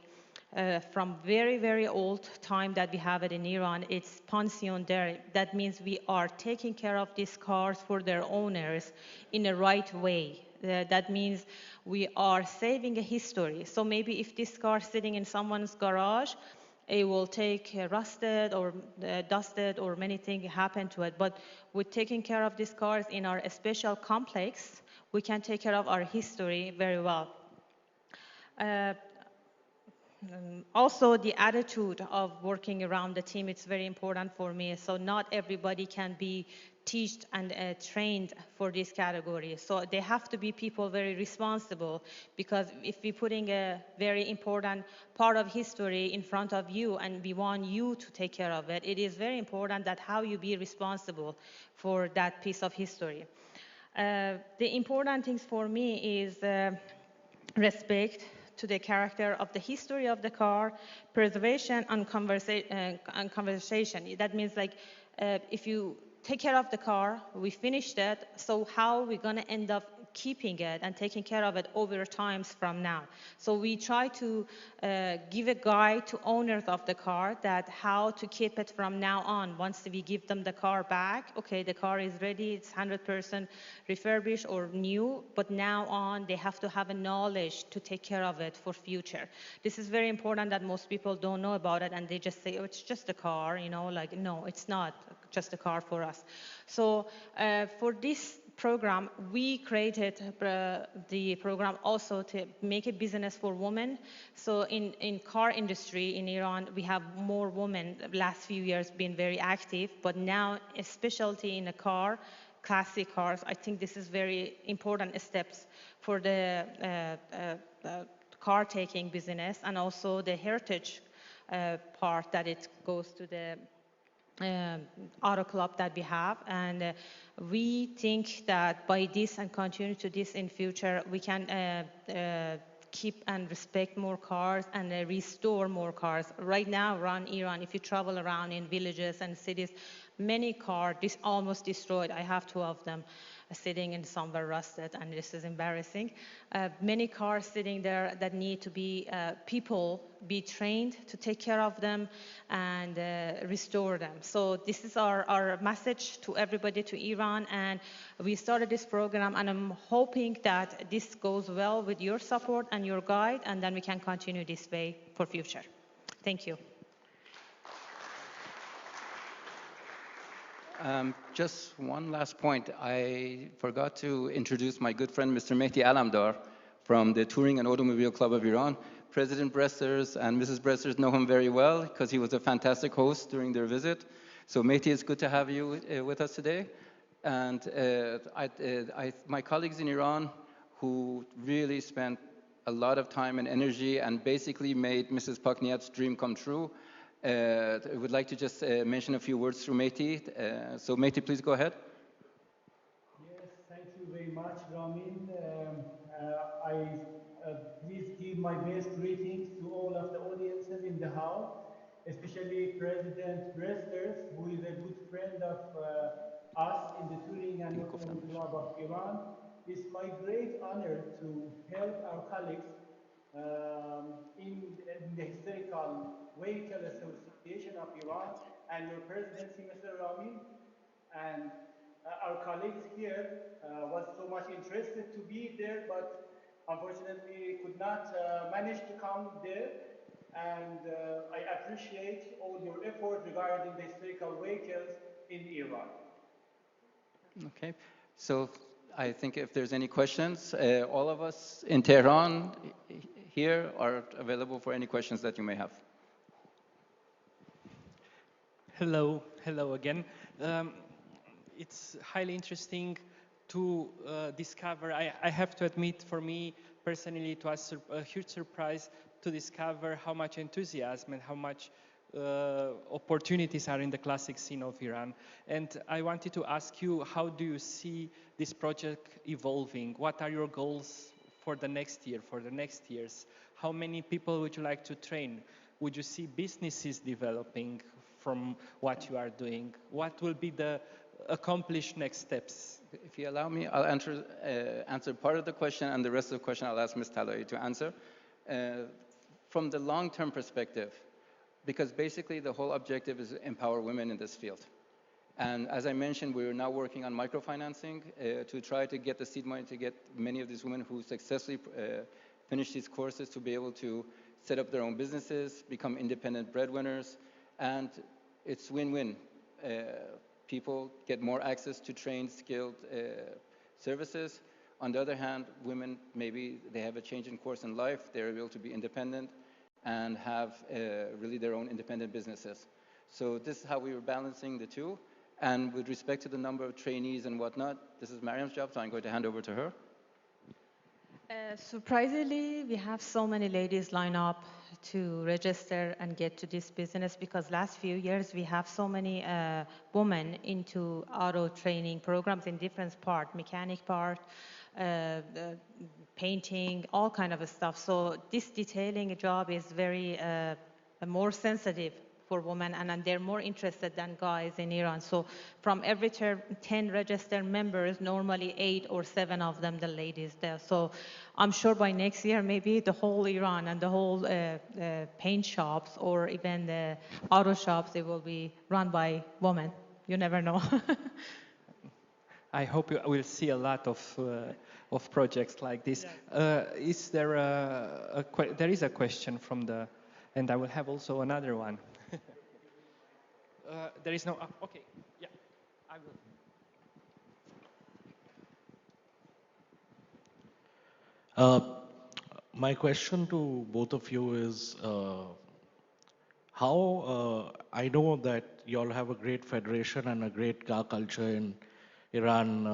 from very, very old time that we have it in Iran. It's pension there. That means we are taking care of these cars for their owners in the right way. That means we are saving a history. So maybe if this car is sitting in someone's garage, it will take rusted or dusted or many things happen to it. But with taking care of these cars in our special complex, we can take care of our history very well. Also, the attitude of working around the team, it's very important for me. So not everybody can be taught and trained for this category. So they have to be people very responsible, because if we're putting a very important part of history in front of you and we want you to take care of it, it is very important that how you be responsible for that piece of history. The important things for me is respect to the character of the history of the car, preservation and conversation. That means like if you take care of the car, we finished it, so how are we going to end up keeping it and taking care of it over times from now? So we try to give a guide to owners of the car that how to keep it from now on. Once we give them the car back, okay, the car is ready, it's 100% refurbished or new, but now on they have to have a knowledge to take care of it for future. This is very important that most people don't know about it, and they just say, oh, it's just a car, you know, like, no, it's not just a car for us. So for this program, we created the program also to make a business for women. So in car industry in Iran, we have more women last few years been very active, but now a specialty in a car, classic cars, I think this is very important steps for the car taking business, and also the heritage part that it goes to the auto club that we have. And we think that by this and continue to this in future, we can keep and respect more cars and restore more cars. Right now around Iran, if you travel around in villages and cities, many cars almost destroyed. I have two of them sitting in somewhere rusted, and this is embarrassing. Many cars sitting there that need to be, people be trained to take care of them and restore them. So this is our message to everybody, to Iran, and we started this program, and I'm hoping that this goes well with your support and your guide, and then we can continue this way for future. Thank you. Just one last point. I forgot to introduce my good friend, Mr. Mehdi Alamdar, from the Touring and Automobile Club of Iran. President Bresters and Mrs. Bresters know him very well because he was a fantastic host during their visit. So Mehdi, it's good to have you with us today. And my colleagues in Iran who really spent a lot of time and energy and basically made Mrs. Pakniat's dream come true. I would like to just mention a few words through Mehdi. So Mehdi, please go ahead. Yes, thank you very much, Ramin. I please give my best greetings to all of the audiences in the house, especially President Bresters, who is a good friend of us in the Touring and Automobile Club of Iran. It's my great honor to help our colleagues in the Historical Vehicle Association of Iran and your presidency, Mr. Ramin. And our colleagues here was so much interested to be there, but unfortunately could not manage to come there. and I appreciate all your effort regarding the historical vehicles in Iran. Okay, so I think if there's any questions, all of us in Tehran here are available for any questions that you may have. Hello, hello again. It's highly interesting to discover. I have to admit, for me personally, it was a huge surprise to discover how much enthusiasm and how much opportunities are in the classic scene of Iran. And I wanted to ask you, how do you see this project evolving? What are your goals for the next year, for the next years? How many people would you like to train? Would you see businesses developing from what you are doing? What will be the accomplished next steps? If you allow me, I'll answer part of the question, and the rest of the question I'll ask Ms. Talai to answer. From the long-term perspective, because basically the whole objective is to empower women in this field. And as I mentioned, we're now working on microfinancing to try to get the seed money to get many of these women who successfully finish these courses to be able to set up their own businesses, become independent breadwinners, and it's win-win. People get more access to trained, skilled services. On the other hand, women, maybe they have a change in course in life, they're able to be independent and have really their own independent businesses. So this is how we were balancing the two. And with respect to the number of trainees and whatnot, this is Mariam's job, so I'm going to hand over to her. Surprisingly, we have so many ladies line up to register and get to this business, because last few years we have so many women into auto training programs in different part, mechanic part, painting, all kind of stuff. So this detailing job is very more sensitive for women, and they're more interested than guys in Iran. So from every 10 registered members, normally 8 or 7 of them, the ladies there. So I'm sure by next year, maybe the whole Iran and the whole paint shops or even the auto shops, they will be run by women. You never know. I hope you will see a lot of projects like this. Is there there is a question from the, and I will have also another one. There is no, okay, yeah, I will. My question to both of you is, how, I know that you all have a great federation and a great car culture in Iran,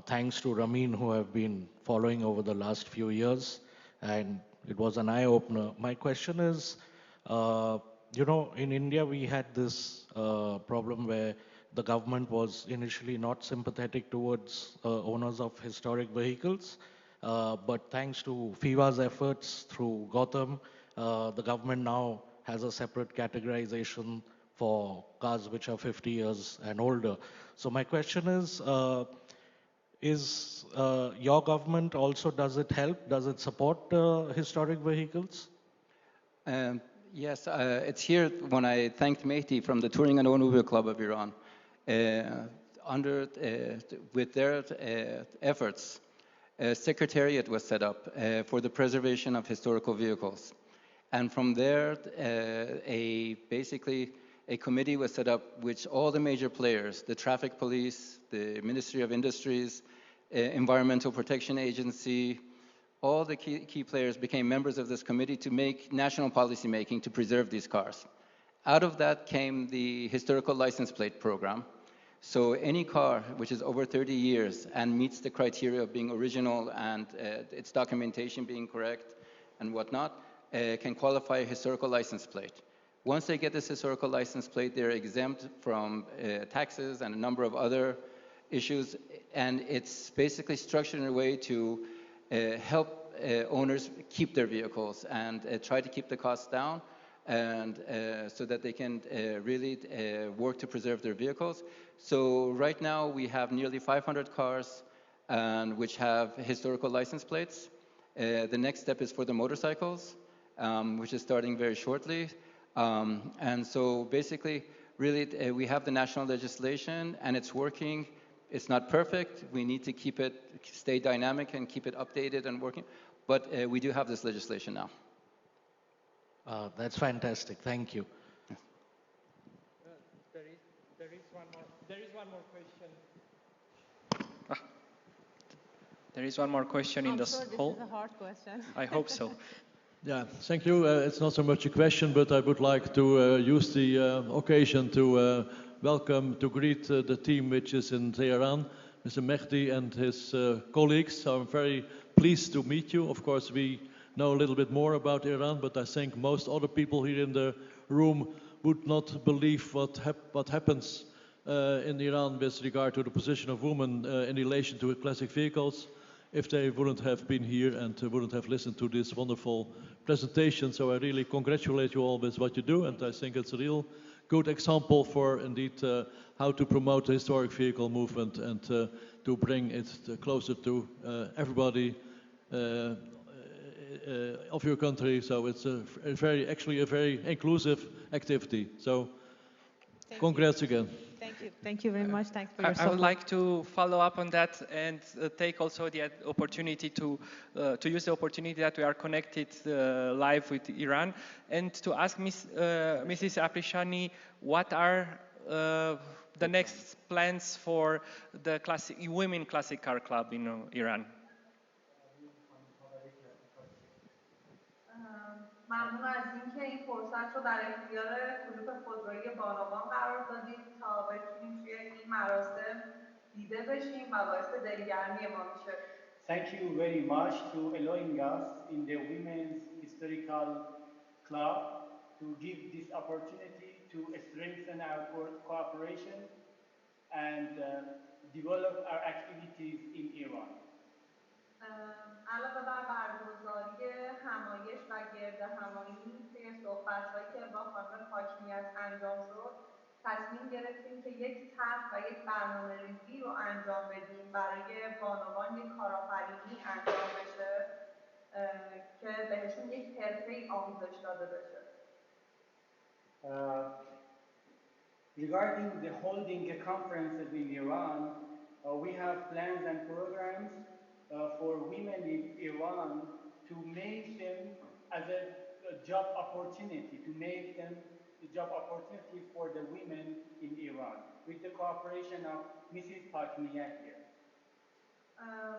thanks to Ramin, who have been following over the last few years, and it was an eye-opener. My question is, you know, in India we had this problem where the government was initially not sympathetic towards owners of historic vehicles, but thanks to FIVA's efforts through Gotham, the government now has a separate categorization for cars which are 50 years and older. So my question is your government also, does it help? Does it support historic vehicles? Yes, it's here when I thanked Mehdi from the Touring and Automobile Club of Iran. With their efforts, a secretariat was set up for the preservation of historical vehicles. And from there, basically a committee was set up which all the major players, the traffic police, the Ministry of Industries, Environmental Protection Agency, all the key players became members of this committee to make national policy making to preserve these cars. Out of that came the historical license plate program. So any car which is over 30 years and meets the criteria of being original and its documentation being correct and whatnot, can qualify a historical license plate. Once they get this historical license plate, they're exempt from taxes and a number of other issues, and it's basically structured in a way to help owners keep their vehicles and try to keep the costs down, and so that they can really work to preserve their vehicles. So right now we have nearly 500 cars which have historical license plates. The next step is for the motorcycles, which is starting very shortly. And so basically, really, we have the national legislation and it's working. It's not perfect. We need to keep it, stay dynamic and keep it updated and working. But we do have this legislation now. That's fantastic. Thank you. There is one more question. There is one more question in I'm the sure this hall. is a hard question. I hope so. Yeah, thank you. It's not so much a question, but I would like to use the occasion to welcome, to greet the team which is in Tehran, Mr. Mehdi and his colleagues. So I'm very pleased to meet you. Of course, we know a little bit more about Iran, but I think most other people here in the room would not believe what happens in Iran with regard to the position of women in relation to classic vehicles if they wouldn't have been here and wouldn't have listened to this wonderful presentation. So I really congratulate you all with what you do, and I think it's a real good example for indeed how to promote the historic vehicle movement and to bring it closer to everybody of your country. So it's actually a very inclusive activity. So congrats again. Thank you. Thank you very much. Thanks for your I support. would like to follow up on that and take also the opportunity to use the opportunity that we are connected live with Iran and to ask Mrs. Aprishani what are the next plans for the women classic car club in Iran. ممنون از اینکه این فرصت رو در اختیار کلوپ خودرویی بانوان قرار دادید تا بتونیم توی این مراسم دیده بشیم و باعث دلگرمی ما میشه. Thank you very much to allowing us in the Women's Historical Club to give this opportunity to strengthen our cooperation and develop our activities in Iran. علاوه بر برگزاری همایش و گرد همایی طی صحبت‌هایی که با خانم پاکنیت انجام شد تصمیم گرفتیم که یک طرح و یک برنامه‌ریزی رو انجام بدیم برای بانوان یک کارآفرینی انجام بشه که بهشون یک حرفه‌ای آموزش داده بشه. Regarding the holding conferences in Iran, we have plans and programs for women in Iran to make them as a job opportunity, to make them a job opportunity for the women in Iran, with the cooperation of Mrs. Pakmiyat here.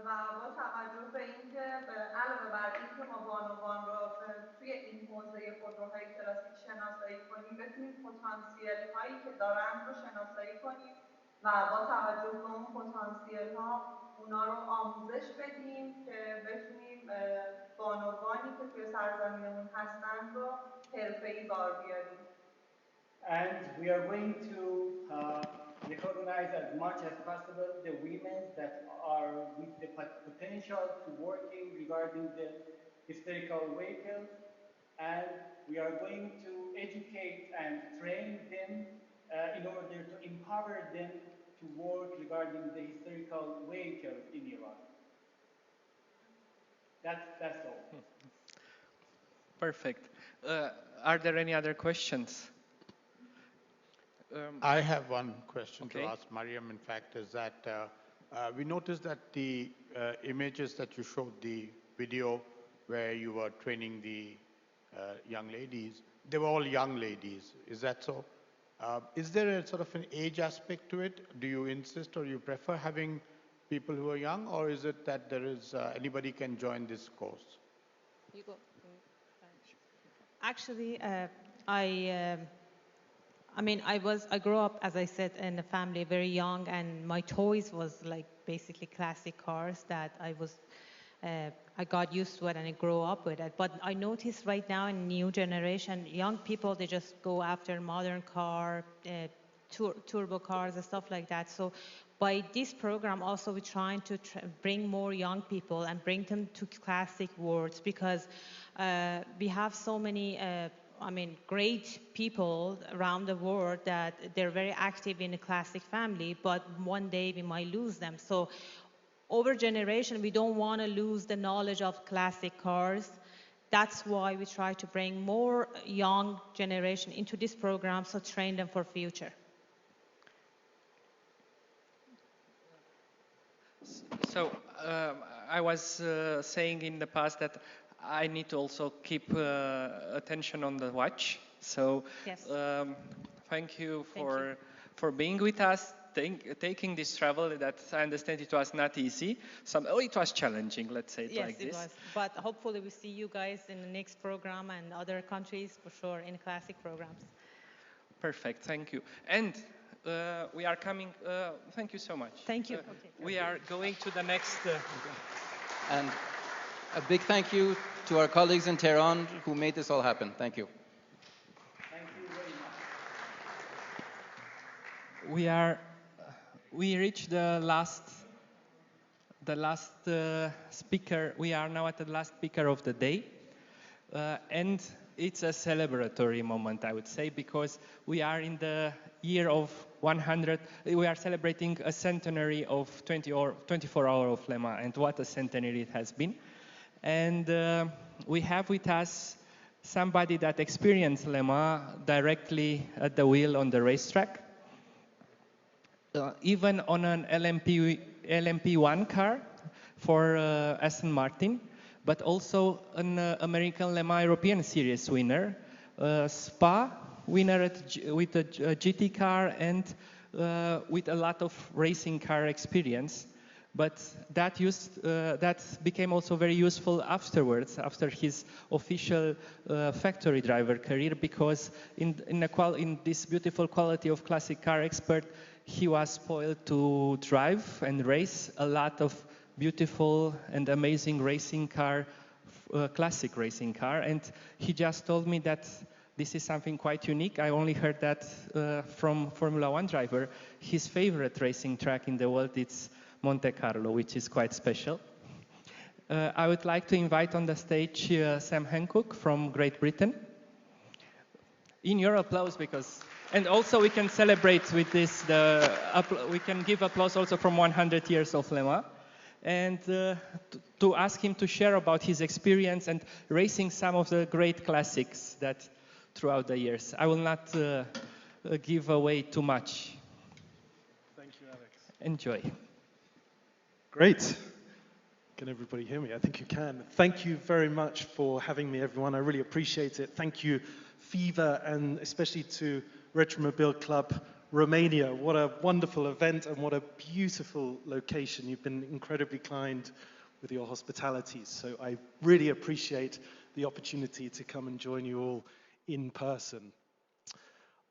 و با توجه به اینکه علاوه بر اینکه ما بانوان رو توی این حوزه خودروهای کلاسیک شناسایی کنیم بتونیم پتانسیل هایی که دارن رو شناسایی کنیم و با توجه به اون پتانسیل ها اونا رو آموزش بدیم که بتونیم بانوانی که توی سرزمینمون هستن رو حرفه‌ای بار بیاریم. And we are going to recognize as much as possible the women that are with the potential to working regarding the historical vehicles, and we are going to educate and train them in order to empower them to work regarding the historical vehicles in Iran. That's all. Perfect. Are there any other questions? I have one question to ask Mariam, in fact, is that we noticed that the images that you showed, the video where you were training the young ladies, they were all young ladies. Is that so? Is there a sort of an age aspect to it? Do you insist or you prefer having people who are young, or is it that there is anybody can join this course? You go. Actually, I grew up, as I said, in a family very young, and my toys was like basically classic cars that I got used to it and I grew up with it. But I notice right now in new generation, young people, they just go after modern car, turbo cars and stuff like that. So by this program also we're trying to bring more young people and bring them to classic worlds, because we have so many great people around the world that they're very active in the classic family, but one day we might lose them. So over generation, we don't want to lose the knowledge of classic cars. That's why we try to bring more young generation into this program, so train them for future. So I was saying in the past that I need to also keep attention on the watch. So Yes. thank you Thank you. for being with us, taking this travel that I understand it was not easy. It was challenging, let's say it Yes, like it this. was. But hopefully we see you guys in the next program and other countries for sure in classic programs. Perfect, thank you. And we are coming, thank you so much. Thank you. We are going to the next. And a big thank you to our colleagues in Tehran who made this all happen. Thank you. Thank you very much. We reached the last speaker. We are now at the last speaker of the day. And it's a celebratory moment, I would say, because we are in the year of 100. We are celebrating a centenary of 24 hours of Le Mans, and what a centenary it has been. And we have with us somebody that experienced Le Mans directly at the wheel on the racetrack, even on an LMP1 car for Aston Martin, but also an American Le Mans European Series winner, Spa winner with a GT car, and with a lot of racing car experience. But that became also very useful afterwards, after his official factory driver career, because in this beautiful quality of classic car expert, he was spoiled to drive and race a lot of beautiful and amazing racing car, classic racing car. And he just told me that this is something quite unique. I only heard that from Formula One driver. His favorite racing track in the world is Monte Carlo, which is quite special. I would like to invite on the stage Sam Hancock from Great Britain. In your applause, because... And also we can celebrate with this, we can give applause also from 100 years of Le Mans. And to ask him to share about his experience and racing some of the great classics that throughout the years. I will not give away too much. Thank you, Alex. Enjoy. Great. Can everybody hear me? I think you can. Thank you very much for having me, everyone. I really appreciate it. Thank you, FIVA, and especially to Retromobile Club Romania. What a wonderful event and what a beautiful location. You've been incredibly kind with your hospitality. So I really appreciate the opportunity to come and join you all in person.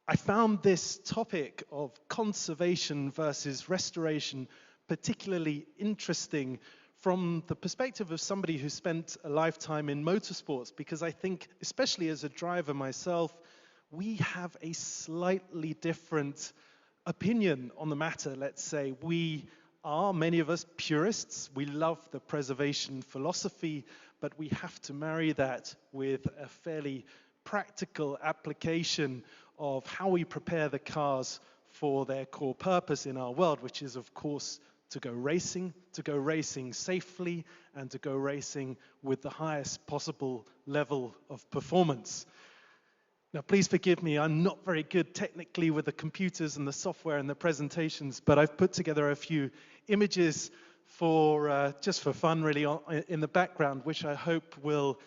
I found this topic of conservation versus restoration particularly interesting from the perspective of somebody who spent a lifetime in motorsports, because I think, especially as a driver myself, we have a slightly different opinion on the matter, let's say. We are, many of us, purists. We love the preservation philosophy, but we have to marry that with a fairly practical application of how we prepare the cars for their core purpose in our world, which is, of course, to go racing safely, and to go racing with the highest possible level of performance. Now, please forgive me, I'm not very good technically with the computers and the software and the presentations, but I've put together a few images for just for fun, really, in the background, which I hope will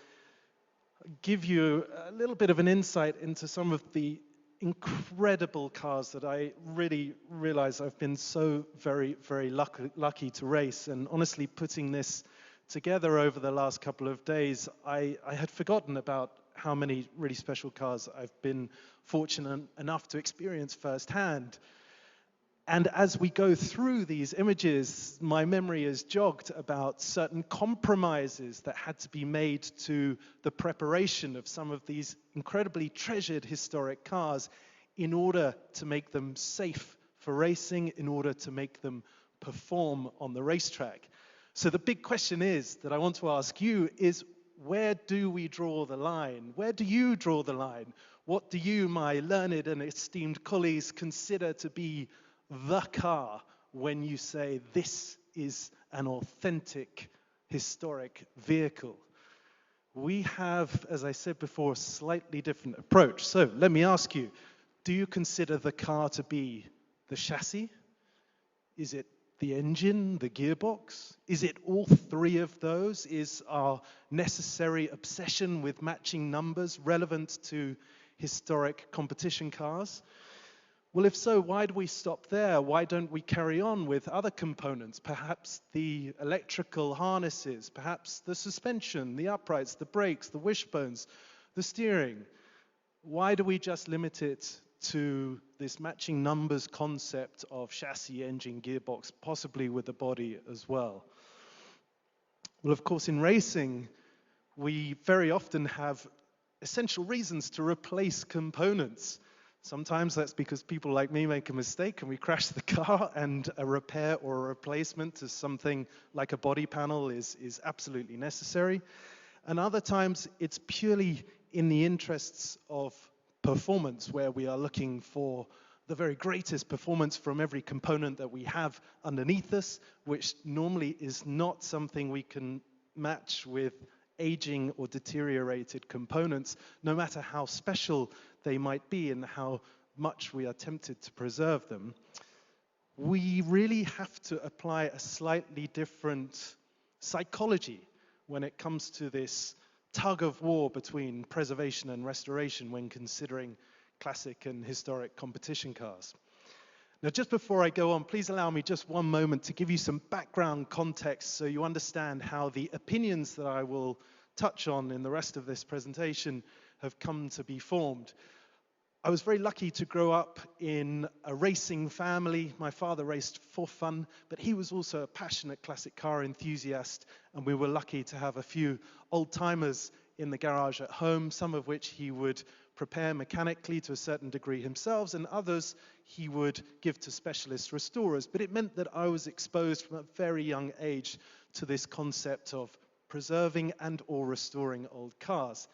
give you a little bit of an insight into some of the incredible cars that I really realize I've been so very, very lucky to race. And honestly, putting this together over the last couple of days, I had forgotten about how many really special cars I've been fortunate enough to experience firsthand. And as we go through these images, my memory is jogged about certain compromises that had to be made to the preparation of some of these incredibly treasured historic cars in order to make them safe for racing, in order to make them perform on the racetrack. So the big question that I want to ask you is, where do we draw the line? Where do you draw the line? What do you, my learned and esteemed colleagues, consider to be the car when you say this is an authentic historic vehicle? We have, as I said before, a slightly different approach. So let me ask you, do you consider the car to be the chassis? Is it the engine, the gearbox? Is it all three of those? Is our necessary obsession with matching numbers relevant to historic competition cars? Well, if so, why do we stop there? Why don't we carry on with other components? Perhaps the electrical harnesses, perhaps the suspension, the uprights, the brakes, the wishbones, the steering. Why do we just limit it to this matching numbers concept of chassis, engine, gearbox, possibly with the body as well? Well, of course, in racing, we very often have essential reasons to replace components. Sometimes that's because people like me make a mistake and we crash the car, and a repair or a replacement to something like a body panel is absolutely necessary. And other times it's purely in the interests of performance, where we are looking for the very greatest performance from every component that we have underneath us, which normally is not something we can match with aging or deteriorated components, no matter how special they might be and how much we are tempted to preserve them. We really have to apply a slightly different psychology when it comes to this tug of war between preservation and restoration when considering classic and historic competition cars. Now, just before I go on, please allow me just one moment to give you some background context so you understand how the opinions that I will touch on in the rest of this presentation have come to be formed. I was very lucky to grow up in a racing family. My father raced for fun, but he was also a passionate classic car enthusiast, and we were lucky to have a few old-timers in the garage at home, some of which he would prepare mechanically to a certain degree himself, and others he would give to specialist restorers. But it meant that I was exposed from a very young age to this concept of preserving and or restoring old cars.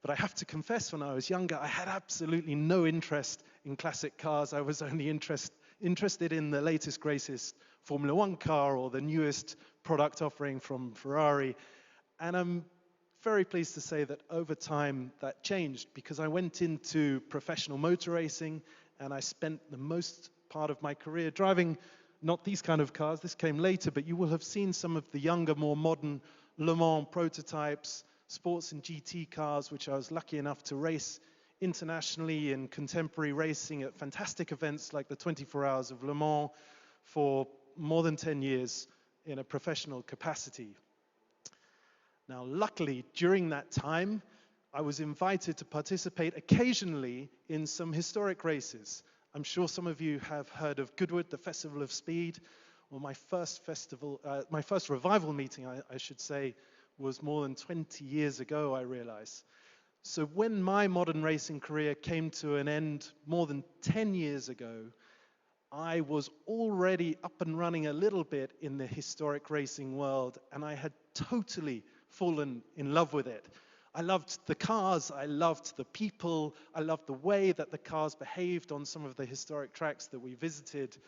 But I have to confess, when I was younger, I had absolutely no interest in classic cars. I was only interested in the latest, greatest Formula One car or the newest product offering from Ferrari. And I'm very pleased to say that over time that changed, because I went into professional motor racing and I spent the most part of my career driving not these kind of cars. This came later, but you will have seen some of the younger, more modern Le Mans prototypes, sports and GT cars, which I was lucky enough to race internationally in contemporary racing at fantastic events like the 24 Hours of Le Mans for more than 10 years in a professional capacity. Now, luckily, during that time, I was invited to participate occasionally in some historic races. I'm sure some of you have heard of Goodwood, the Festival of Speed. Well, my first revival meeting, I should say, was more than 20 years ago, I realize. So when my modern racing career came to an end more than 10 years ago, I was already up and running a little bit in the historic racing world, and I had totally fallen in love with it. I loved the cars, I loved the people, I loved the way that the cars behaved on some of the historic tracks that we visited,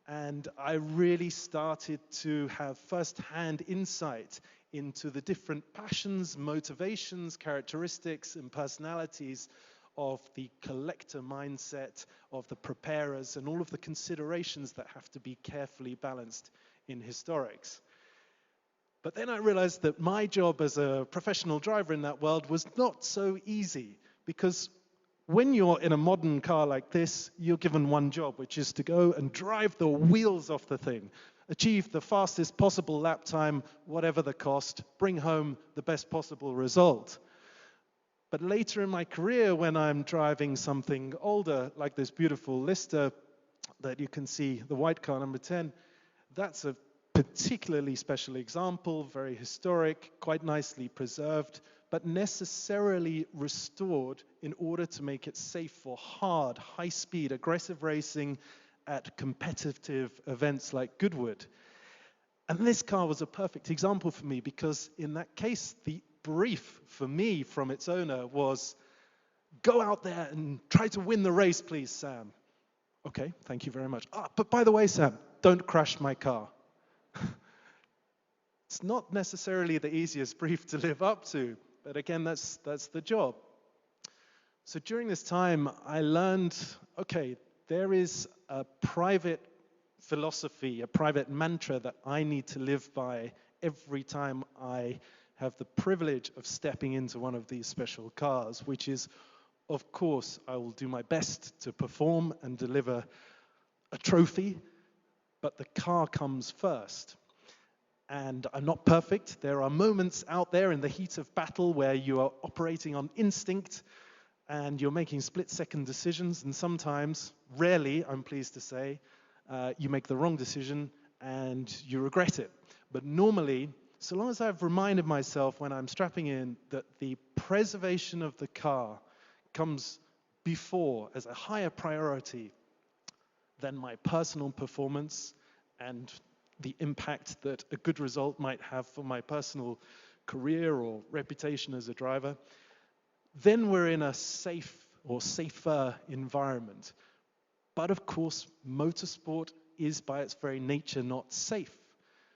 and I really started to have first-hand insight into the different passions, motivations, characteristics, and personalities of the collector mindset, of the preparers, and all of the considerations that have to be carefully balanced in historics. But then I realized that my job as a professional driver in that world was not so easy, because when you're in a modern car like this, you're given one job, which is to go and drive the wheels off the thing, achieve the fastest possible lap time, whatever the cost, bring home the best possible result. But later in my career, when I'm driving something older, like this beautiful Lister that you can see, the white car number 10, that's a particularly special example, very historic, quite nicely preserved, but necessarily restored in order to make it safe for hard, high-speed, aggressive racing at competitive events like Goodwood. And this car was a perfect example for me, because in that case, the brief for me from its owner was, go out there and try to win the race, please, Sam. Okay, thank you very much. But by the way, Sam, don't crash my car. It's not necessarily the easiest brief to live up to, but again, that's the job. So during this time, I learned, okay, there is a private philosophy, a private mantra that I need to live by every time I have the privilege of stepping into one of these special cars, which is, of course, I will do my best to perform and deliver a trophy, but the car comes first. And I'm not perfect. There are moments out there in the heat of battle where you are operating on instinct and you're making split-second decisions, and sometimes, rarely, I'm pleased to say, you make the wrong decision and you regret it. But normally, so long as I've reminded myself when I'm strapping in that the preservation of the car comes before, as a higher priority than my personal performance and the impact that a good result might have for my personal career or reputation as a driver, then we're in a safe or safer environment. But of course, motorsport is by its very nature not safe,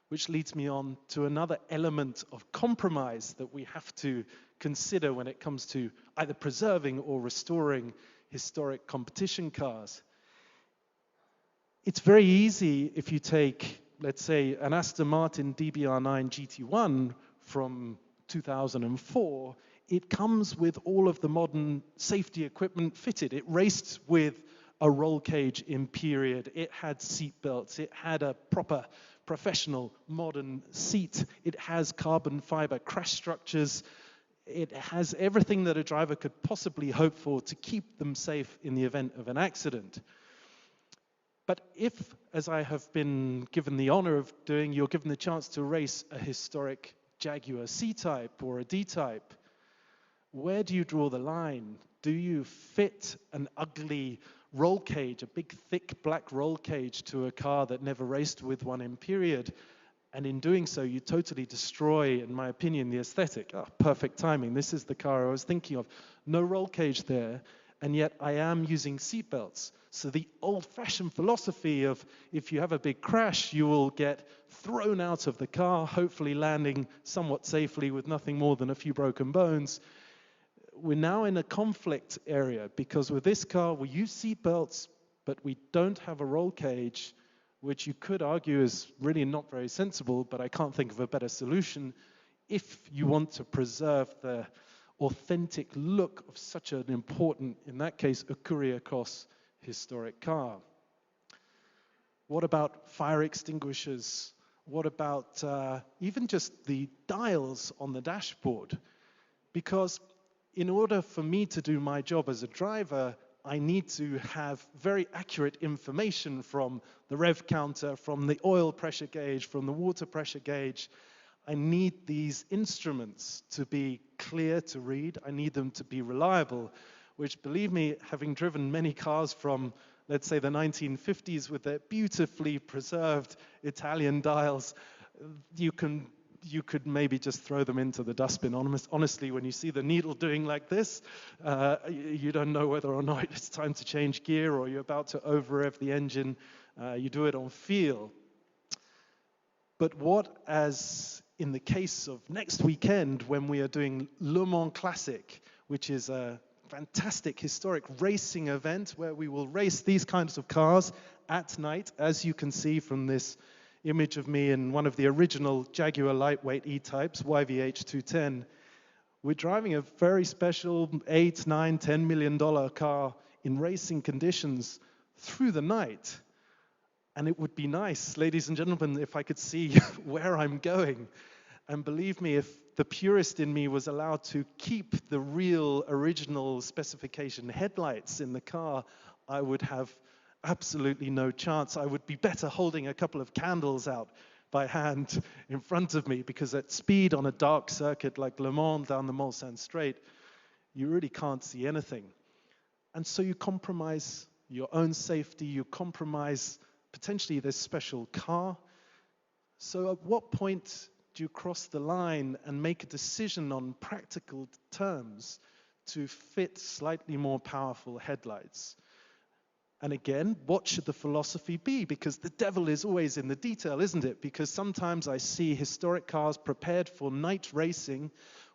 which leads me on to another element of compromise that we have to consider when it comes to either preserving or restoring historic competition cars. It's very easy if you take, let's say, an Aston Martin DBR9 GT1 from 2004, it comes with all of the modern safety equipment fitted. It raced with a roll cage in period. It had seat belts. It had a proper professional modern seat. It has carbon fiber crash structures. It has everything that a driver could possibly hope for to keep them safe in the event of an accident. But if, as I have been given the honor of doing, you're given the chance to race a historic Jaguar C-Type or a D-Type, where do you draw the line? Do you fit an ugly roll cage, a big, thick black roll cage to a car that never raced with one in period? And in doing so, you totally destroy, in my opinion, the aesthetic. Oh, perfect timing. This is the car I was thinking of. No roll cage there, and yet I am using seatbelts. So the old-fashioned philosophy of if you have a big crash, you will get thrown out of the car, hopefully landing somewhat safely with nothing more than a few broken bones. We're now in a conflict area because with this car, we use seatbelts, but we don't have a roll cage, which you could argue is really not very sensible, but I can't think of a better solution if you want to preserve the authentic look of such an important, in that case, a courier cross historic car. What about fire extinguishers? What about even just the dials on the dashboard? Because in order for me to do my job as a driver, I need to have very accurate information from the rev counter, from the oil pressure gauge, from the water pressure gauge. I need these instruments to be clear to read. I need them to be reliable, which, believe me, having driven many cars from, let's say, the 1950s with their beautifully preserved Italian dials, you could maybe just throw them into the dustbin. Honestly, when you see the needle doing like this, you don't know whether or not it's time to change gear or you're about to over-rev the engine. You do it on feel. But what, as in the case of next weekend when we are doing Le Mans Classic, which is a fantastic historic racing event where we will race these kinds of cars at night, as you can see from this image of me in one of the original Jaguar lightweight E-types, YVH 210. We're driving a very special $8, $9, $10 million car in racing conditions through the night. And it would be nice, ladies and gentlemen, if I could see where I'm going. And believe me, if the purist in me was allowed to keep the real original specification headlights in the car, I would have absolutely no chance. I would be better holding a couple of candles out by hand in front of me, because at speed on a dark circuit like Le Mans down the Mulsanne Straight, you really can't see anything. And so you compromise your own safety, you compromise potentially this special car. So at what point do you cross the line and make a decision on practical terms to fit slightly more powerful headlights? And again, what should the philosophy be? Because the devil is always in the detail, isn't it? Because sometimes I see historic cars prepared for night racing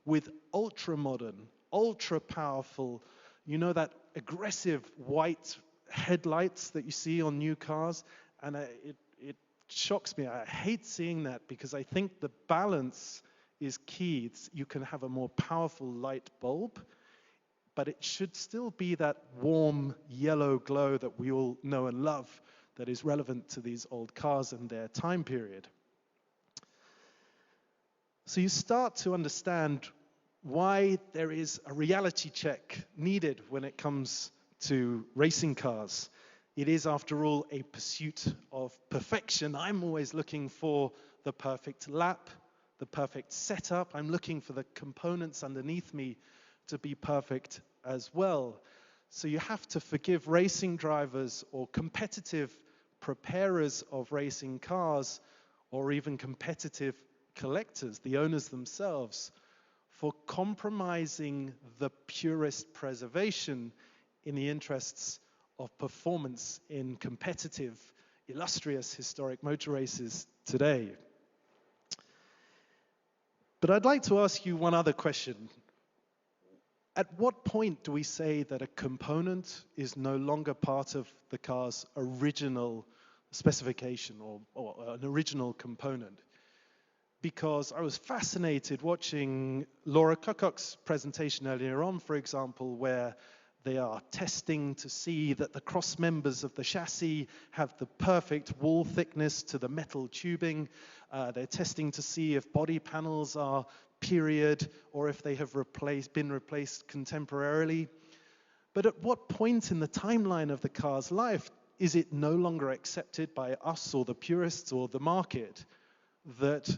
with ultra-modern, ultra-powerful, you know, that aggressive white headlights that you see on new cars, And it shocks me. I hate seeing that because I think the balance is key. You can have a more powerful light bulb, but it should still be that warm yellow glow that we all know and love that is relevant to these old cars and their time period. So you start to understand why there is a reality check needed when it comes to racing cars. It is, after all, a pursuit of perfection. I'm always looking for the perfect lap, the perfect setup. I'm looking for the components underneath me to be perfect as well. So you have to forgive racing drivers or competitive preparers of racing cars, or even competitive collectors, the owners themselves, for compromising the purest preservation in the interests of performance in competitive, illustrious, historic motor races today. But I'd like to ask you one other question. At what point do we say that a component is no longer part of the car's original specification or an original component? Because I was fascinated watching Laura Kukock's presentation earlier on, for example, where they are testing to see that the cross members of the chassis have the perfect wall thickness to the metal tubing. They're testing to see if body panels are period or if they have been replaced contemporarily. But at what point in the timeline of the car's life is it no longer accepted by us or the purists or the market that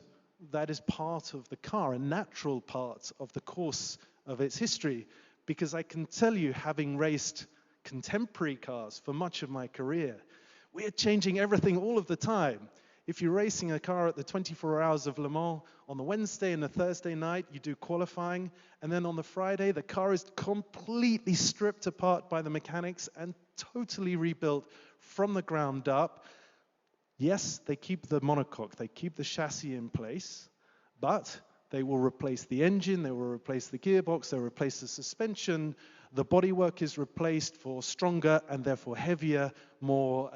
that is part of the car, a natural part of the course of its history? Because I can tell you, having raced contemporary cars for much of my career, we are changing everything all of the time. If you're racing a car at the 24 Hours of Le Mans, on the Wednesday and the Thursday night, you do qualifying, and then on the Friday, the car is completely stripped apart by the mechanics and totally rebuilt from the ground up. Yes, they keep the monocoque, they keep the chassis in place, but they will replace the engine, they will replace the gearbox, they'll replace the suspension. The bodywork is replaced for stronger and therefore heavier, more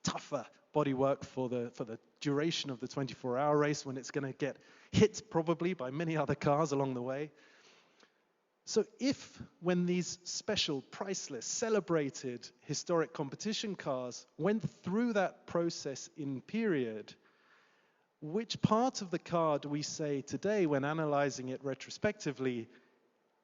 tougher bodywork for the duration of the 24-hour race, when it's going to get hit probably by many other cars along the way. So if, when these special, priceless, celebrated historic competition cars went through that process in period, which part of the car do we say today, when analyzing it retrospectively,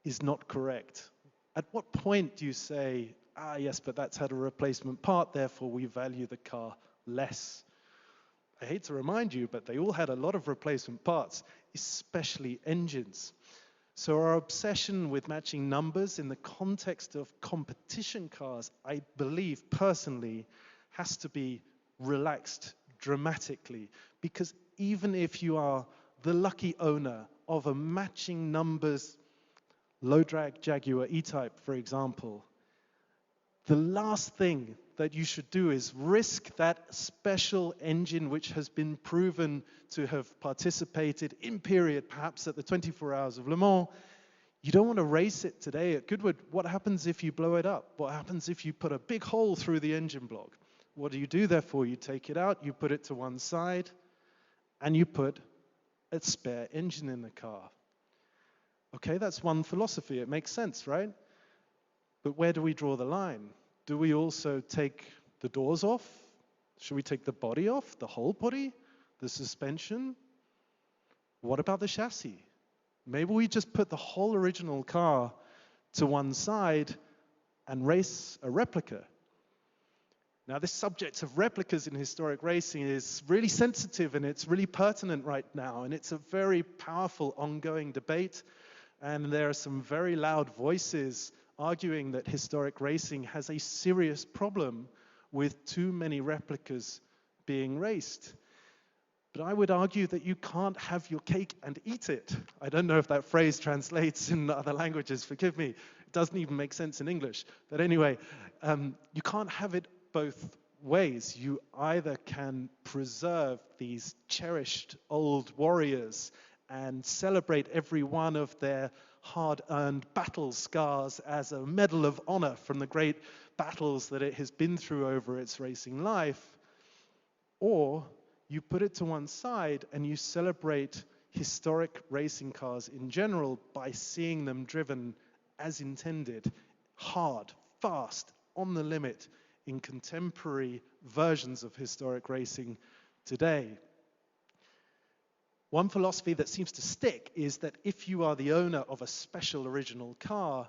is not correct? At what point do you say, yes, but that's had a replacement part, therefore we value the car less? I hate to remind you, but they all had a lot of replacement parts, especially engines. So our obsession with matching numbers in the context of competition cars, I believe personally, has to be relaxed dramatically. Because even if you are the lucky owner of a matching numbers low drag Jaguar E-Type, for example, the last thing that you should do is risk that special engine which has been proven to have participated in period, perhaps at the 24 Hours of Le Mans. You don't want to race it today at Goodwood. What happens if you blow it up? What happens if you put a big hole through the engine block? What do you do therefore? You take it out, you put it to one side, and you put a spare engine in the car. Okay, that's one philosophy. It makes sense, right? But where do we draw the line? Do we also take the doors off? Should we take the body off, the whole body, the suspension? What about the chassis? Maybe we just put the whole original car to one side and race a replica. Now, this subject of replicas in historic racing is really sensitive and it's really pertinent right now, and it's a very powerful ongoing debate, and there are some very loud voices arguing that historic racing has a serious problem with too many replicas being raced. But I would argue that you can't have your cake and eat it. I don't know if that phrase translates in other languages, forgive me. It doesn't even make sense in English. But anyway, you can't have it both ways. You either can preserve these cherished old warriors and celebrate every one of their hard-earned battle scars as a medal of honor from the great battles that it has been through over its racing life, or you put it to one side and you celebrate historic racing cars in general by seeing them driven as intended, hard, fast, on the limit in contemporary versions of historic racing today. One philosophy that seems to stick is that if you are the owner of a special original car,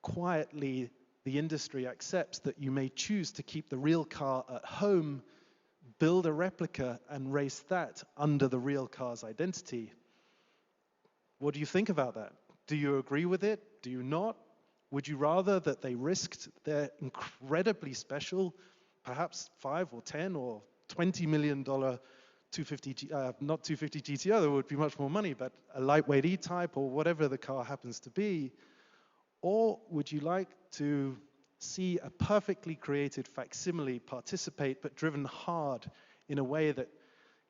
quietly the industry accepts that you may choose to keep the real car at home, build a replica, and race that under the real car's identity. What do you think about that? Do you agree with it? Do you not? Would you rather that they risked their incredibly special, perhaps 5 or 10 or $20 million 250, not 250 GTO, there would be much more money, but a lightweight E-Type or whatever the car happens to be? Or would you like to see a perfectly created facsimile participate, but driven hard in a way that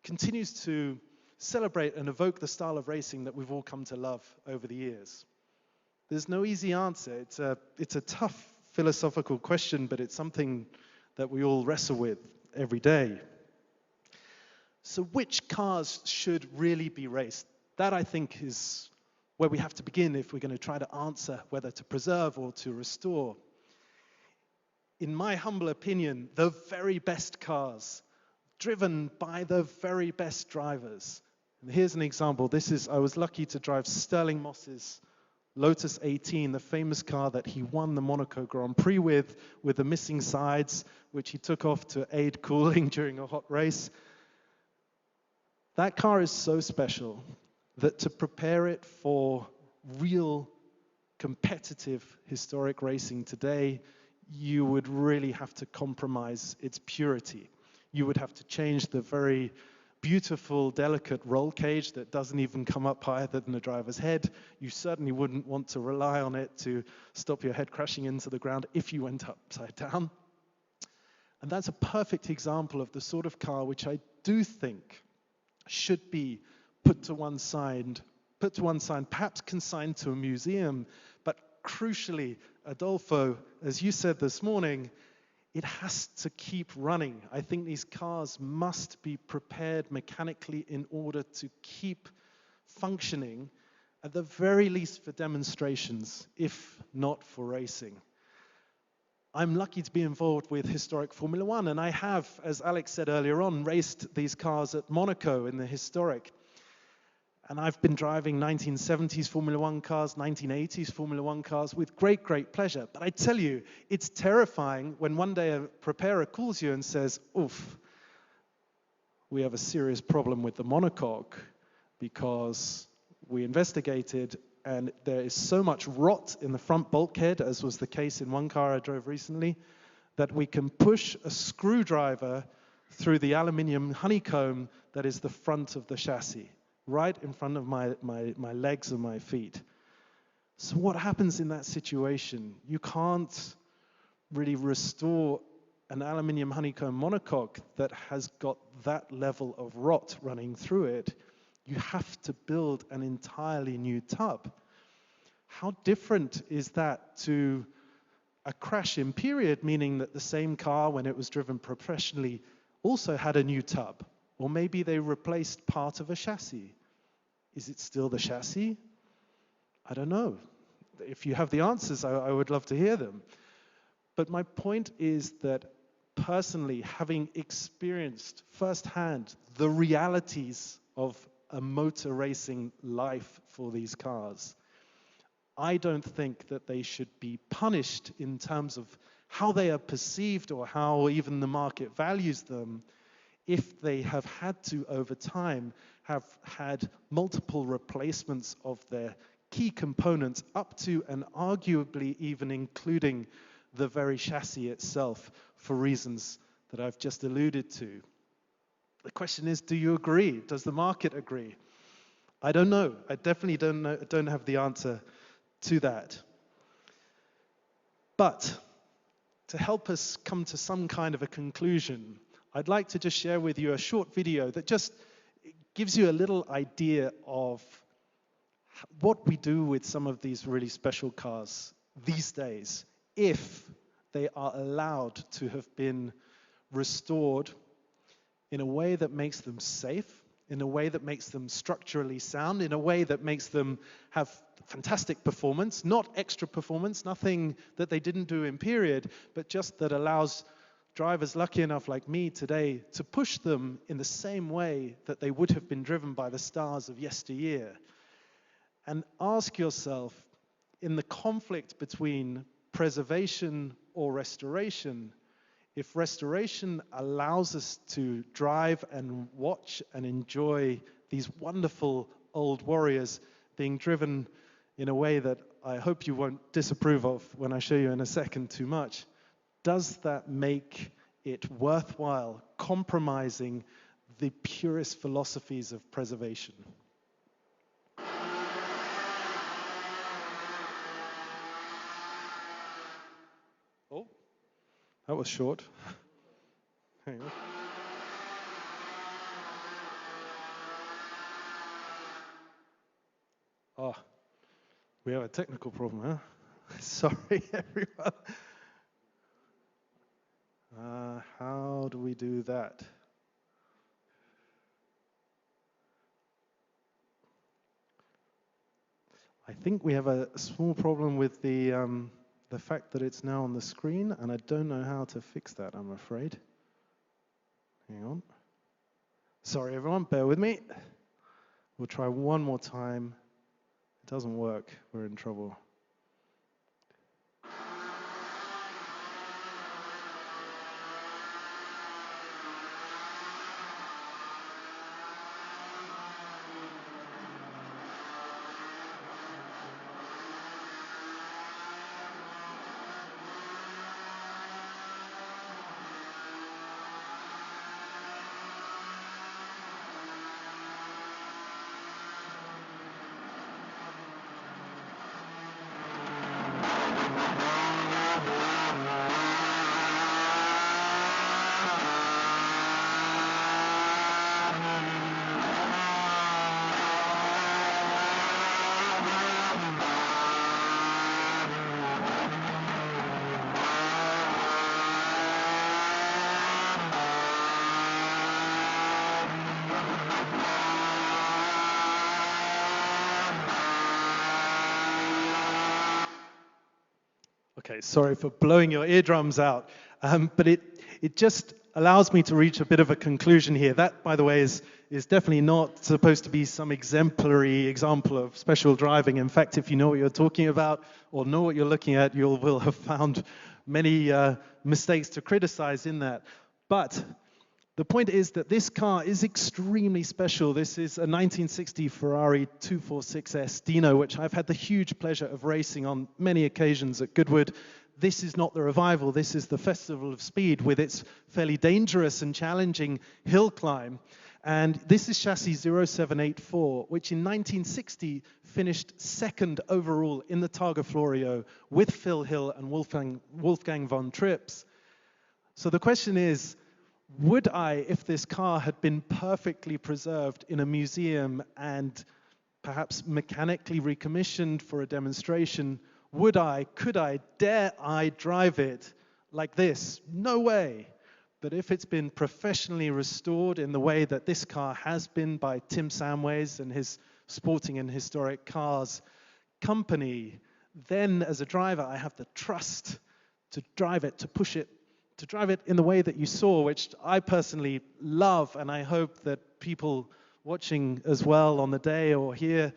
continues to celebrate and evoke the style of racing that we've all come to love over the years? There's no easy answer. It's a tough philosophical question, but it's something that we all wrestle with every day. So which cars should really be raced? That, I think, is where we have to begin if we're going to try to answer whether to preserve or to restore. In my humble opinion, the very best cars, driven by the very best drivers. And here's an example. I was lucky to drive Sterling Moss's Lotus 18, the famous car that he won the Monaco Grand Prix with the missing sides, which he took off to aid cooling during a hot race. That car is so special that to prepare it for real competitive historic racing today, you would really have to compromise its purity. You would have to change the very beautiful, delicate roll cage that doesn't even come up higher than the driver's head. You certainly wouldn't want to rely on it to stop your head crashing into the ground if you went upside down. And that's a perfect example of the sort of car which I do think should be put to one side, perhaps consigned to a museum, but crucially, Adolfo, as you said this morning, it has to keep running. I think these cars must be prepared mechanically in order to keep functioning, at the very least for demonstrations, if not for racing. I'm lucky to be involved with historic Formula One, and I have, as Alex said earlier on, raced these cars at Monaco in the historic. And I've been driving 1970s Formula One cars, 1980s Formula One cars with great, great pleasure. But I tell you, it's terrifying when one day a preparer calls you and says, oof, we have a serious problem with the monocoque because we investigated and there is so much rot in the front bulkhead, as was the case in one car I drove recently, that we can push a screwdriver through the aluminium honeycomb that is the front of the chassis, right in front of my legs and my feet. So what happens in that situation? You can't really restore an aluminium honeycomb monocoque that has got that level of rot running through it. You have to build an entirely new tub. How different is that to a crash in period, meaning that the same car, when it was driven professionally, also had a new tub? Or maybe they replaced part of a chassis. Is it still the chassis? I don't know. If you have the answers, I would love to hear them. But my point is that personally, having experienced firsthand the realities of a motor racing life for these cars, I don't think that they should be punished in terms of how they are perceived or how even the market values them if they have had to, over time, have had multiple replacements of their key components up to and arguably even including the very chassis itself for reasons that I've just alluded to. The question is, do you agree? Does the market agree? I don't know. I definitely don't have the answer to that. But to help us come to some kind of a conclusion, I'd like to just share with you a short video that just gives you a little idea of what we do with some of these really special cars these days, if they are allowed to have been restored in a way that makes them safe, in a way that makes them structurally sound, in a way that makes them have fantastic performance, not extra performance, nothing that they didn't do in period, but just that allows drivers lucky enough like me today to push them in the same way that they would have been driven by the stars of yesteryear. And ask yourself, in the conflict between preservation or restoration, if restoration allows us to drive and watch and enjoy these wonderful old warriors being driven in a way that I hope you won't disapprove of when I show you in a second too much, does that make it worthwhile compromising the purest philosophies of preservation? Oh, that was short. Hang on. Oh, we have a technical problem, huh? Sorry, everyone. How do we do that? I think we have a small problem with the fact that it's now on the screen, and I don't know how to fix that, I'm afraid. Hang on. Sorry, everyone, bear with me. We'll try one more time. It doesn't work. We're in trouble. Okay, sorry for blowing your eardrums out, but it just allows me to reach a bit of a conclusion here. That, by the way, is definitely not supposed to be some exemplary example of special driving. In fact, if you know what you're talking about or know what you're looking at, you will have found many mistakes to criticize in that. But the point is that this car is extremely special. This is a 1960 Ferrari 246S Dino, which I've had the huge pleasure of racing on many occasions at Goodwood. This is not the revival. This is the Festival of Speed with its fairly dangerous and challenging hill climb. And this is chassis 0784, which in 1960 finished second overall in the Targa Florio with Phil Hill and Wolfgang von Trips. So the question is, would I, if this car had been perfectly preserved in a museum and perhaps mechanically recommissioned for a demonstration, could I, dare I drive it like this? No way. But if it's been professionally restored in the way that this car has been by Tim Samways and his Sporting and Historic Cars company, then as a driver I have the trust to drive it, to push it, to drive it in the way that you saw, which I personally love, and I hope that people watching as well on the day or here,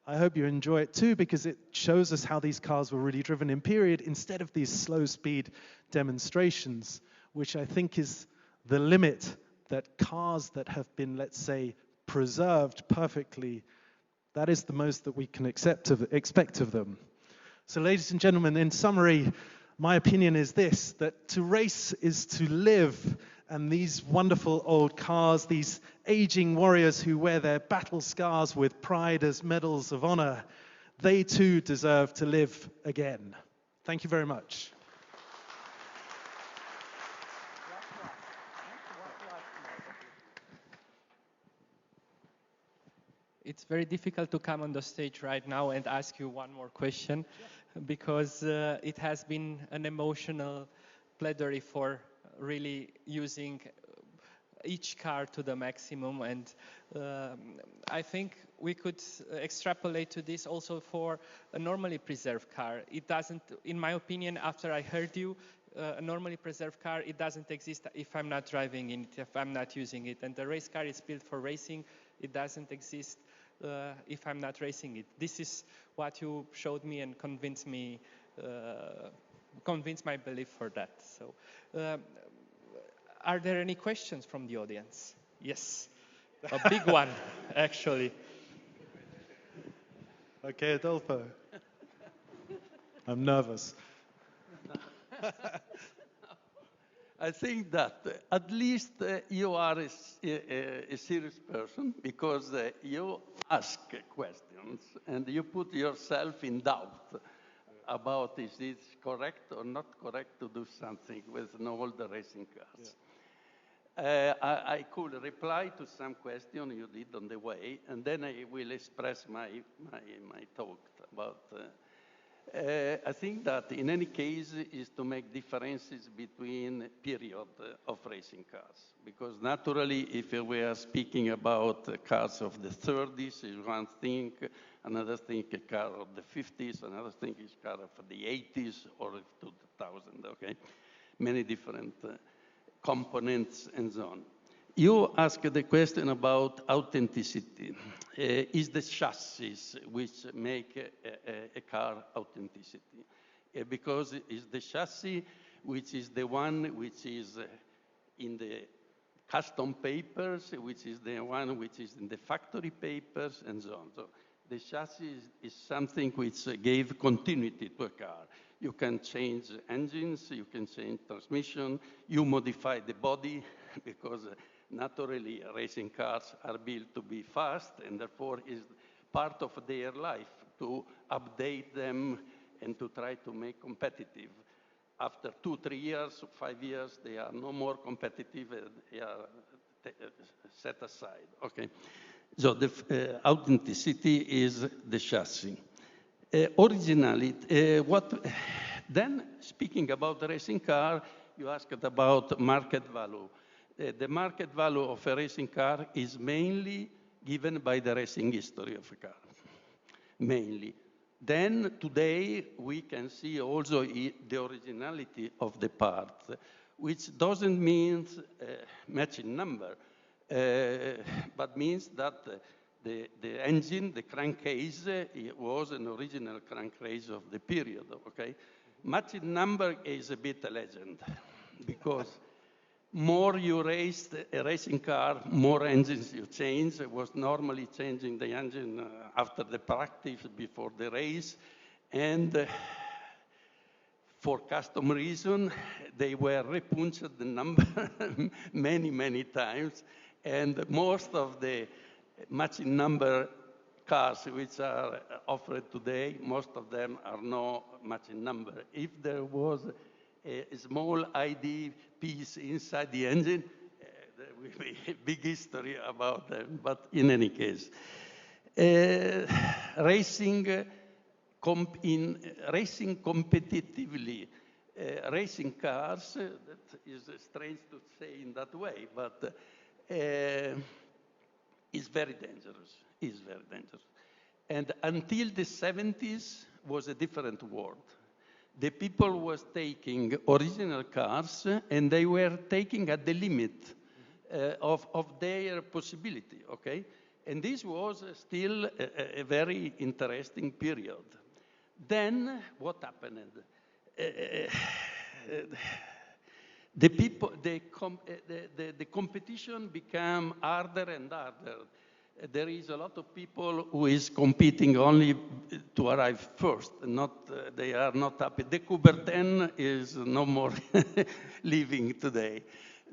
I hope you enjoy it too, because it shows us how these cars were really driven in period instead of these slow speed demonstrations, which I think is the limit that cars that have been, let's say, preserved perfectly, that is the most that we can expect of them. So ladies and gentlemen, in summary, my opinion is this, that to race is to live, and these wonderful old cars, these aging warriors who wear their battle scars with pride as medals of honor, they too deserve to live again. Thank you very much. It's very difficult to come on the stage right now and ask you one more question, because it has been an emotional plenary for really using each car to the maximum, and I think we could extrapolate to this also for a normally preserved car. It doesn't, in my opinion, after I heard you, a normally preserved car, it doesn't exist if I'm not driving it, if I'm not using it. And the race car is built for racing. It doesn't exist if I'm not racing it. This is what you showed me and convinced me, convinced my belief for that. So, are there any questions from the audience? Yes, a big one, actually. Okay, Adolfo. I'm nervous. I think that at least you are a serious person, because you ask questions and you put yourself in doubt about is it correct or not correct to do something with all the racing cars. I could reply to some question you did on the way, and then I will express my thought about. I think that in any case is to make differences between period of racing cars, because naturally, if we are speaking about cars of the 30s, is one thing, another thing a car of the 50s, another thing is car of the 80s or 2000. Okay, many different components and so on. You asked the question about authenticity. Is the chassis which make a car authenticity? Because it's the chassis which is the one which is in the custom papers, which is the one which is in the factory papers, and so on. So the chassis is something which gave continuity to a car. You can change engines, you can change transmission, you modify the body, because naturally racing cars are built to be fast, and therefore is part of their life to update them and to try to make competitive. After 2, 3 years, 5 years, they are no more competitive, they are set aside, okay? So the authenticity is the chassis. Originality, then speaking about the racing car, you asked about market value. The market value of a racing car is mainly given by the racing history of a car, mainly. Then today we can see also the originality of the part, which doesn't mean matching number, but means that the engine, the crankcase, it was an original crankcase of the period, okay? Matching number is a bit a legend, because more you raced a racing car, more engines you change. It was normally changing the engine after the practice, before the race, and for custom reason, they were repunched the number many, many times, and most of the matching number cars which are offered today, most of them are no matching number. If there was a small ID piece inside the engine, there will be a big history about them, but in any case. Racing competitively, racing cars, that is strange to say in that way, but is very dangerous, And until the 70s was a different world. The people was taking original cars and they were taking at the limit of their possibility, okay? And this was still a very interesting period. Then what happened? The competition became harder and harder. There is a lot of people who is competing only to arrive first. They are not happy. The Coubertin is no more living today.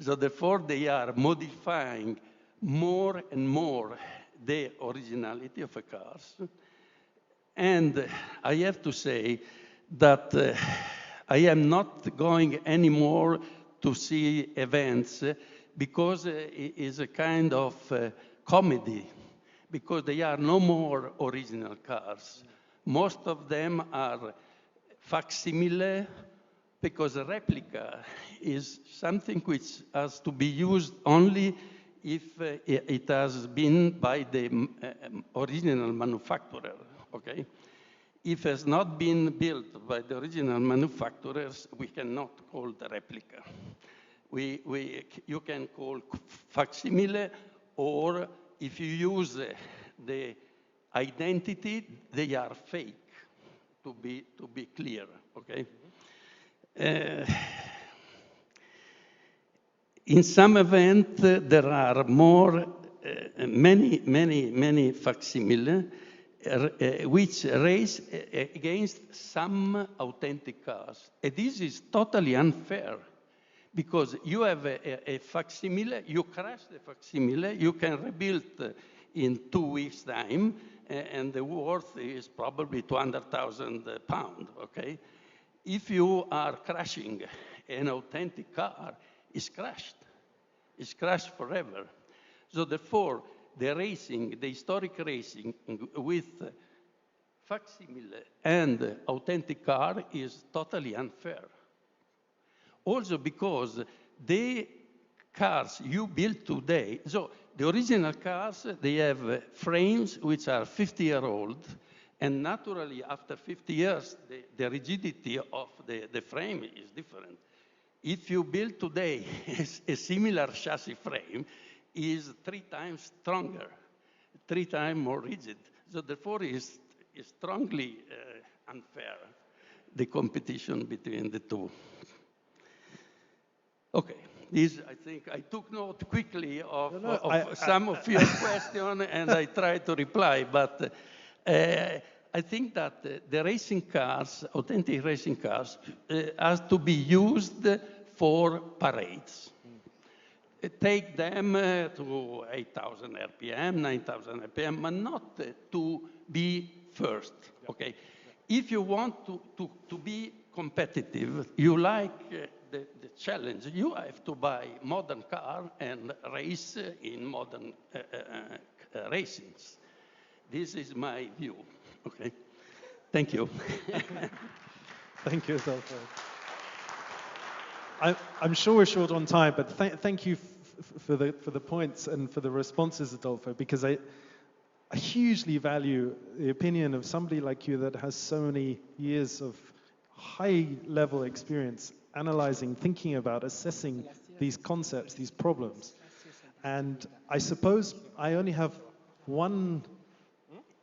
So therefore, they are modifying more and more the originality of the cars. And I have to say that I am not going anymore to see events because it is a kind of comedy, because they are no more original cars. Most of them are facsimile because a replica is something which has to be used only if it has been by the original manufacturer, okay? If it has not been built by the original manufacturers, we cannot call the replica. You can call facsimile, or if you use the identity, they are fake, to be clear, okay? In some events, there are many facsimile which race against some authentic cars. And this is totally unfair, because you have a facsimile, you crash the facsimile, you can rebuild in 2 weeks' time, and the worth is probably 200,000 pounds, okay? If you are crashing an authentic car, it's crashed. It's crashed forever. So therefore, the historic racing with facsimile and authentic car is totally unfair. Also because the cars you build today, so the original cars, they have frames which are 50-year-old, and naturally, after 50 years, the rigidity of the frame is different. If you build today a similar chassis frame, is 3 times stronger, 3 times more rigid. So therefore, it's strongly unfair, the competition between the two. Okay, this, I think, I took note quickly of some of your questions, and I tried to reply, but I think that the racing cars, authentic racing cars, has to be used for parades. Take them to 8,000 RPM, 9,000 RPM, but not to be first, okay? If you want to be competitive, you like the challenge, you have to buy modern car and race in modern racings. This is my view, okay? Thank you. Thank you, Adolfo. I'm sure we're short on time, but thank you for the points and for the responses, Adolfo, because I hugely value the opinion of somebody like you that has so many years of high-level experience analyzing, thinking about, assessing these concepts, these problems. And I suppose I only have one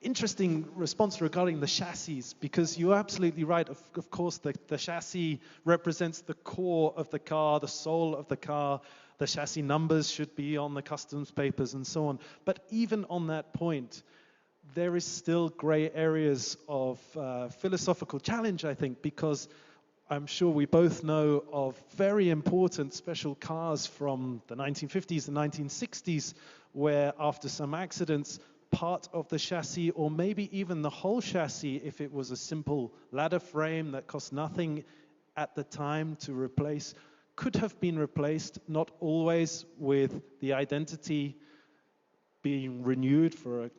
interesting response regarding the chassis, because you're absolutely right. Of course, the chassis represents the core of the car, the soul of the car. The chassis numbers should be on the customs papers and so on. But even on that point, there is still gray areas of philosophical challenge, I think, because I'm sure we both know of very important special cars from the 1950s and 1960s, where after some accidents, part of the chassis, or maybe even the whole chassis, if it was a simple ladder frame that cost nothing at the time to replace, could have been replaced, not always with the identity being renewed for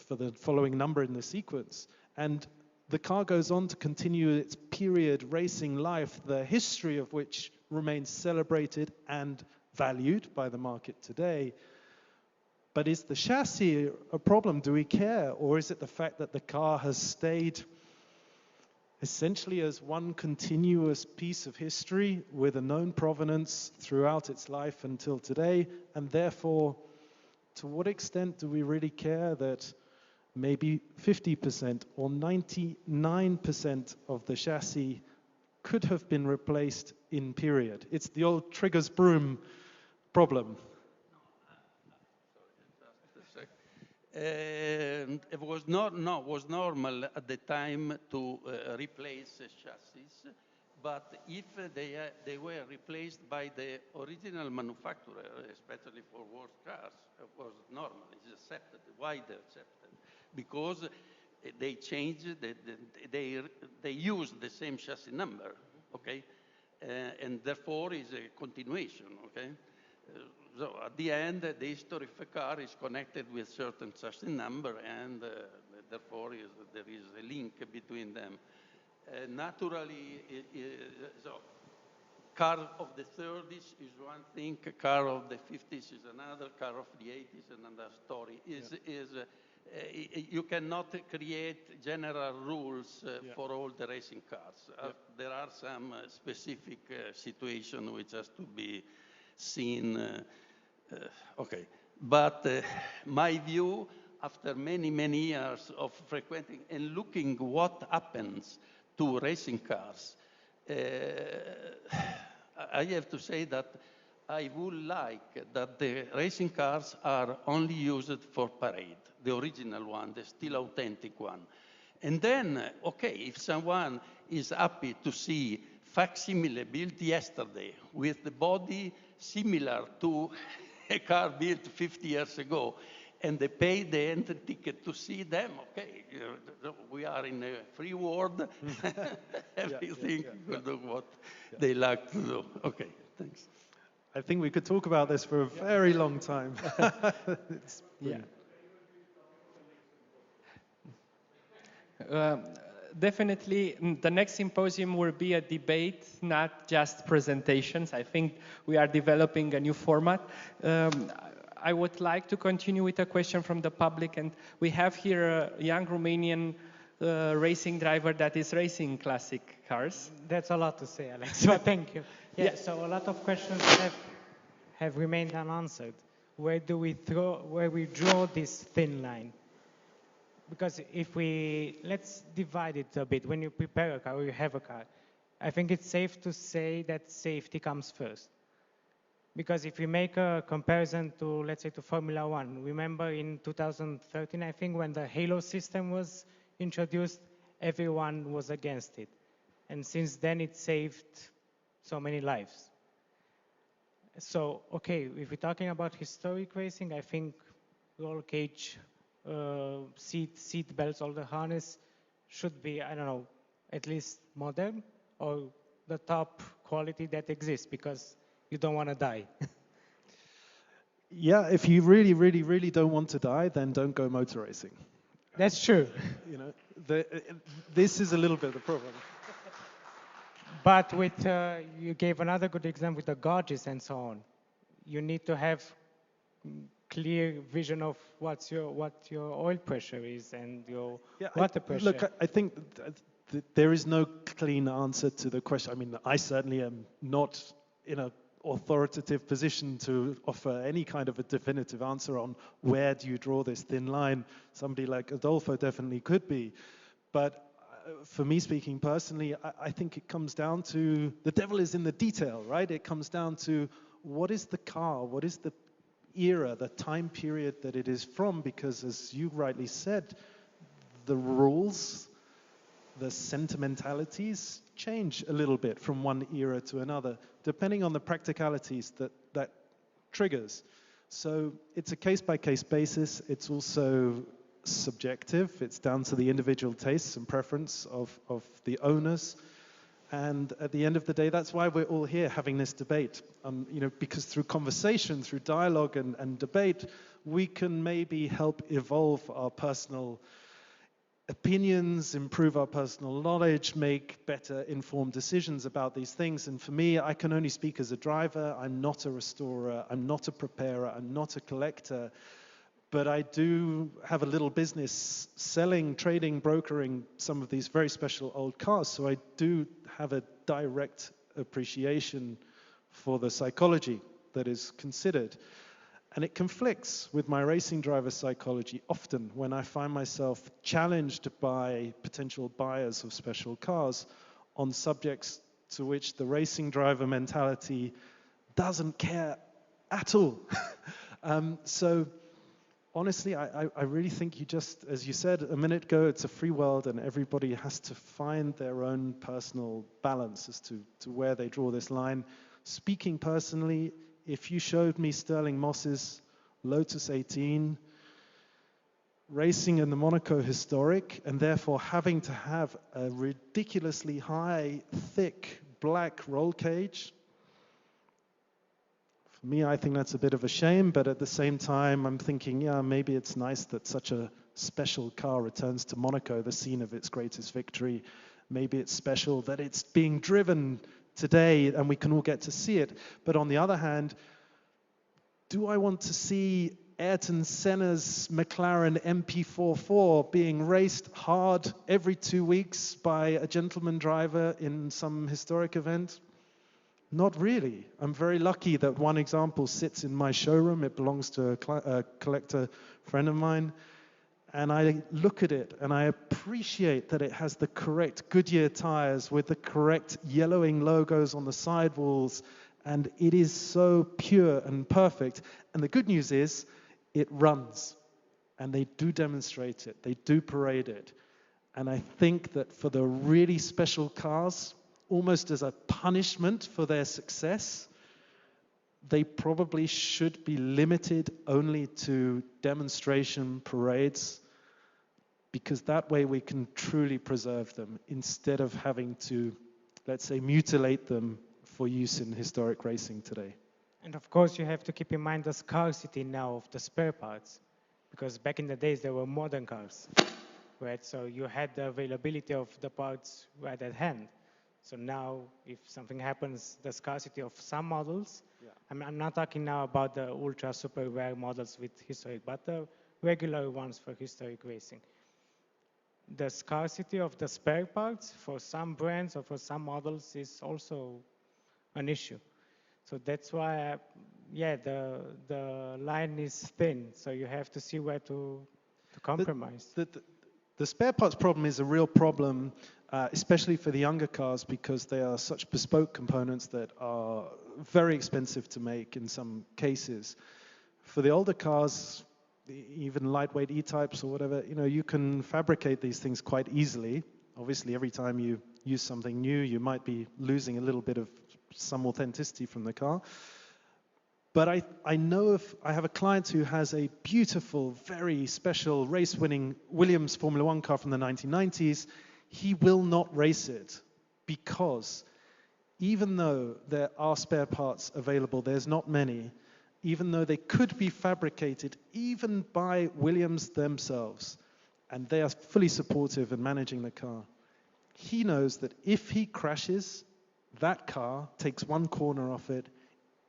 the following number in the sequence. And the car goes on to continue its period racing life, the history of which remains celebrated and valued by the market today. But is the chassis a problem? Do we care? Or is it the fact that the car has stayed essentially as one continuous piece of history with a known provenance throughout its life until today? And therefore, to what extent do we really care that maybe 50% or 99% of the chassis could have been replaced in period? It's the old triggers broom problem. It was was normal at the time to replace chassis, but if they were replaced by the original manufacturer, especially for work cars, it was normal. It's accepted. Why they accepted? Because they changed. They used the same chassis number, okay, and therefore is a continuation, okay. So at the end, the history of a car is connected with certain chassis number, and therefore there is a link between them. Naturally, so car of the 30s is one thing, a car of the 50s is another, car of the 80s is another story. You cannot create general rules for all the racing cars. There are some specific situations which has to be seen. Okay, but my view, after many, many years of frequenting and looking what happens to racing cars, I have to say that I would like that the racing cars are only used for parade, the original one, the still authentic one. And then, okay, if someone is happy to see facsimile built yesterday with the body similar to a car built 50 years ago, and they pay the entry ticket to see them, okay, we are in a free world, everything will do what they like to do. Okay, thanks. I think we could talk about this for a very long time. Definitely, the next symposium will be a debate, not just presentations. I think we are developing a new format. I would like to continue with a question from the public, and we have here a young Romanian racing driver that is racing classic cars. That's a lot to say, Alex, but thank you. So a lot of questions have remained unanswered. Where we draw this thin line? Because let's divide it a bit. When you prepare a car or you have a car, I think it's safe to say that safety comes first. Because if we make a comparison to, let's say, to Formula One, remember in 2013, I think, when the Halo system was introduced, everyone was against it. And since then, it saved so many lives. So, okay, if we're talking about historic racing, I think roll cage, seat belts, all the harness should be, I don't know, at least modern or the top quality that exists, because you don't want to die. Yeah, if you really, really, really don't want to die, then don't go motor racing. That's true. You know, this is a little bit of the problem. But you gave another good example with the gauges and so on. You need to have clear vision of what your oil pressure is and your water pressure. Look, I think there is no clean answer to the question. I mean, I certainly am not in an authoritative position to offer any kind of a definitive answer on where do you draw this thin line. Somebody like Adolfo definitely could be. But for me, speaking personally, I think it comes down to the devil is in the detail, right? It comes down to what is the car, what is the era, the time period that it is from, because as you rightly said, the rules, the sentimentalities change a little bit from one era to another, depending on the practicalities that triggers. So it's a case-by-case basis. It's also subjective. It's down to the individual tastes and preference of the owners. And at the end of the day, that's why we're all here having this debate. Because through conversation, through dialogue and debate, we can maybe help evolve our personal opinions, improve our personal knowledge, make better informed decisions about these things. And for me, I can only speak as a driver. I'm not a restorer. I'm not a preparer. I'm not a collector. But I do have a little business selling, trading, brokering some of these very special old cars. So I do have a direct appreciation for the psychology that is considered. And it conflicts with my racing driver psychology often when I find myself challenged by potential buyers of special cars on subjects to which the racing driver mentality doesn't care at all. So honestly, I really think you just, as you said a minute ago, it's a free world and everybody has to find their own personal balance as to where they draw this line. Speaking personally, if you showed me Sterling Moss's Lotus 18 racing in the Monaco Historic and therefore having to have a ridiculously high, thick, black roll cage, for me, I think that's a bit of a shame, but at the same time, I'm thinking, yeah, maybe it's nice that such a special car returns to Monaco, the scene of its greatest victory. Maybe it's special that it's being driven today and we can all get to see it. But on the other hand, do I want to see Ayrton Senna's McLaren MP44 being raced hard every 2 weeks by a gentleman driver in some historic event? Not really. I'm very lucky that one example sits in my showroom. It belongs to a collector friend of mine. And I look at it and I appreciate that it has the correct Goodyear tires with the correct yellowing logos on the sidewalls. And it is so pure and perfect. And the good news is it runs. And they do demonstrate it. They do parade it. And I think that for the really special cars, almost as a punishment for their success, they probably should be limited only to demonstration parades, because that way we can truly preserve them instead of having to, let's say, mutilate them for use in historic racing today. And of course, you have to keep in mind the scarcity now of the spare parts, because back in the days there were modern cars, right? So you had the availability of the parts right at hand. So now, if something happens, the scarcity of some models, I'm not talking now about the ultra super rare models with historic, but the regular ones for historic racing. The scarcity of the spare parts for some brands or for some models is also an issue. So that's why, the line is thin. So you have to see where to compromise. The spare parts problem is a real problem, especially for the younger cars, because they are such bespoke components that are very expensive to make in some cases. For the older cars, even lightweight E-types or whatever, you can fabricate these things quite easily. Obviously, every time you use something new, you might be losing a little bit of some authenticity from the car. But I know I have a client who has a beautiful, very special race-winning Williams Formula One car from the 1990s. He will not race it because even though there are spare parts available, there's not many, even though they could be fabricated even by Williams themselves, and they are fully supportive in managing the car. He knows that if he crashes, that car takes one corner off it,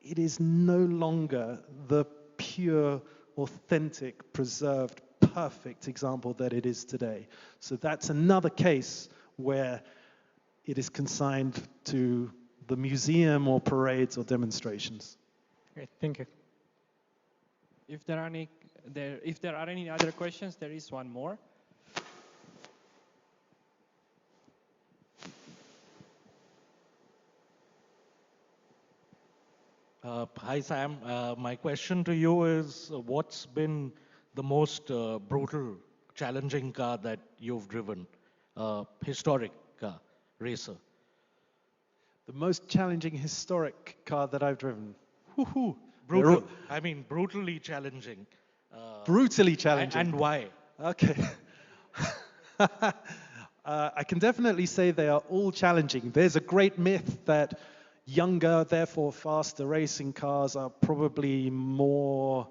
it is no longer the pure, authentic, preserved, perfect example that it is today. So that's another case where it is consigned to the museum or parades or demonstrations. Great, thank you. If there are any other questions, there is one more. Hi, Sam. My question to you is, what's been the most brutal, challenging car that you've driven? Historic car, racer. The most challenging historic car that I've driven. Woohoo! Brutal. Brutally challenging. Brutally challenging. And why? Okay. I can definitely say they are all challenging. There's a great myth that younger, therefore faster racing cars are probably more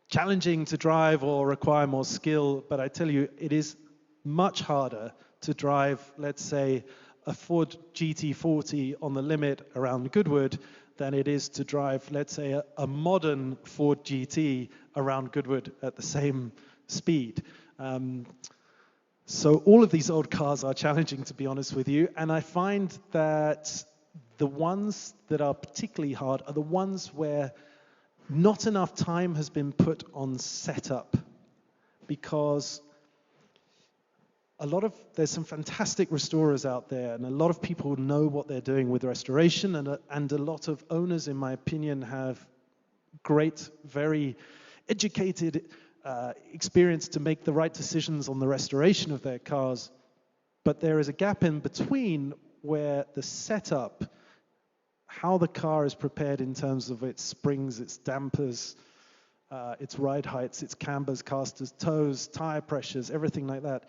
challenging to drive or require more skill. But I tell you, it is much harder to drive, let's say, a Ford GT40 on the limit around Goodwood than it is to drive, let's say, a modern Ford GT around Goodwood at the same speed. So all of these old cars are challenging, to be honest with you. And I find that the ones that are particularly hard are the ones where not enough time has been put on setup, because there's some fantastic restorers out there, and a lot of people know what they're doing with restoration, and a lot of owners, in my opinion, have great, very educated experience to make the right decisions on the restoration of their cars. But there is a gap in between where the setup, how the car is prepared in terms of its springs, its dampers, its ride heights, its cambers, casters, toes, tire pressures, everything like that.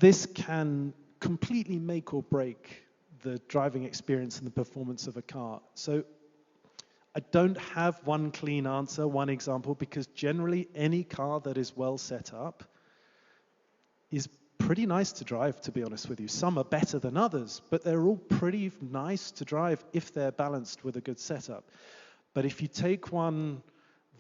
This can completely make or break the driving experience and the performance of a car. So I don't have one clean answer, one example, because generally any car that is well set up is pretty nice to drive, to be honest with you. Some are better than others, but they're all pretty nice to drive if they're balanced with a good setup. But if you take one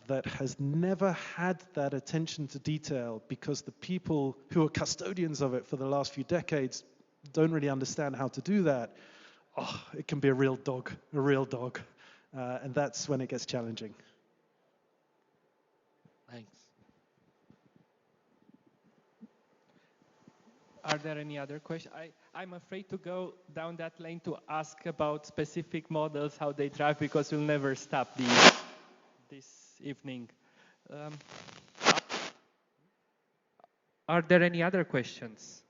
that has never had that attention to detail because the people who are custodians of it for the last few decades don't really understand how to do that, it can be a real dog, and that's when it gets challenging. Thanks. Are there any other questions? I'm afraid to go down that lane to ask about specific models, how they drive, because we'll never stop this evening. Are there any other questions?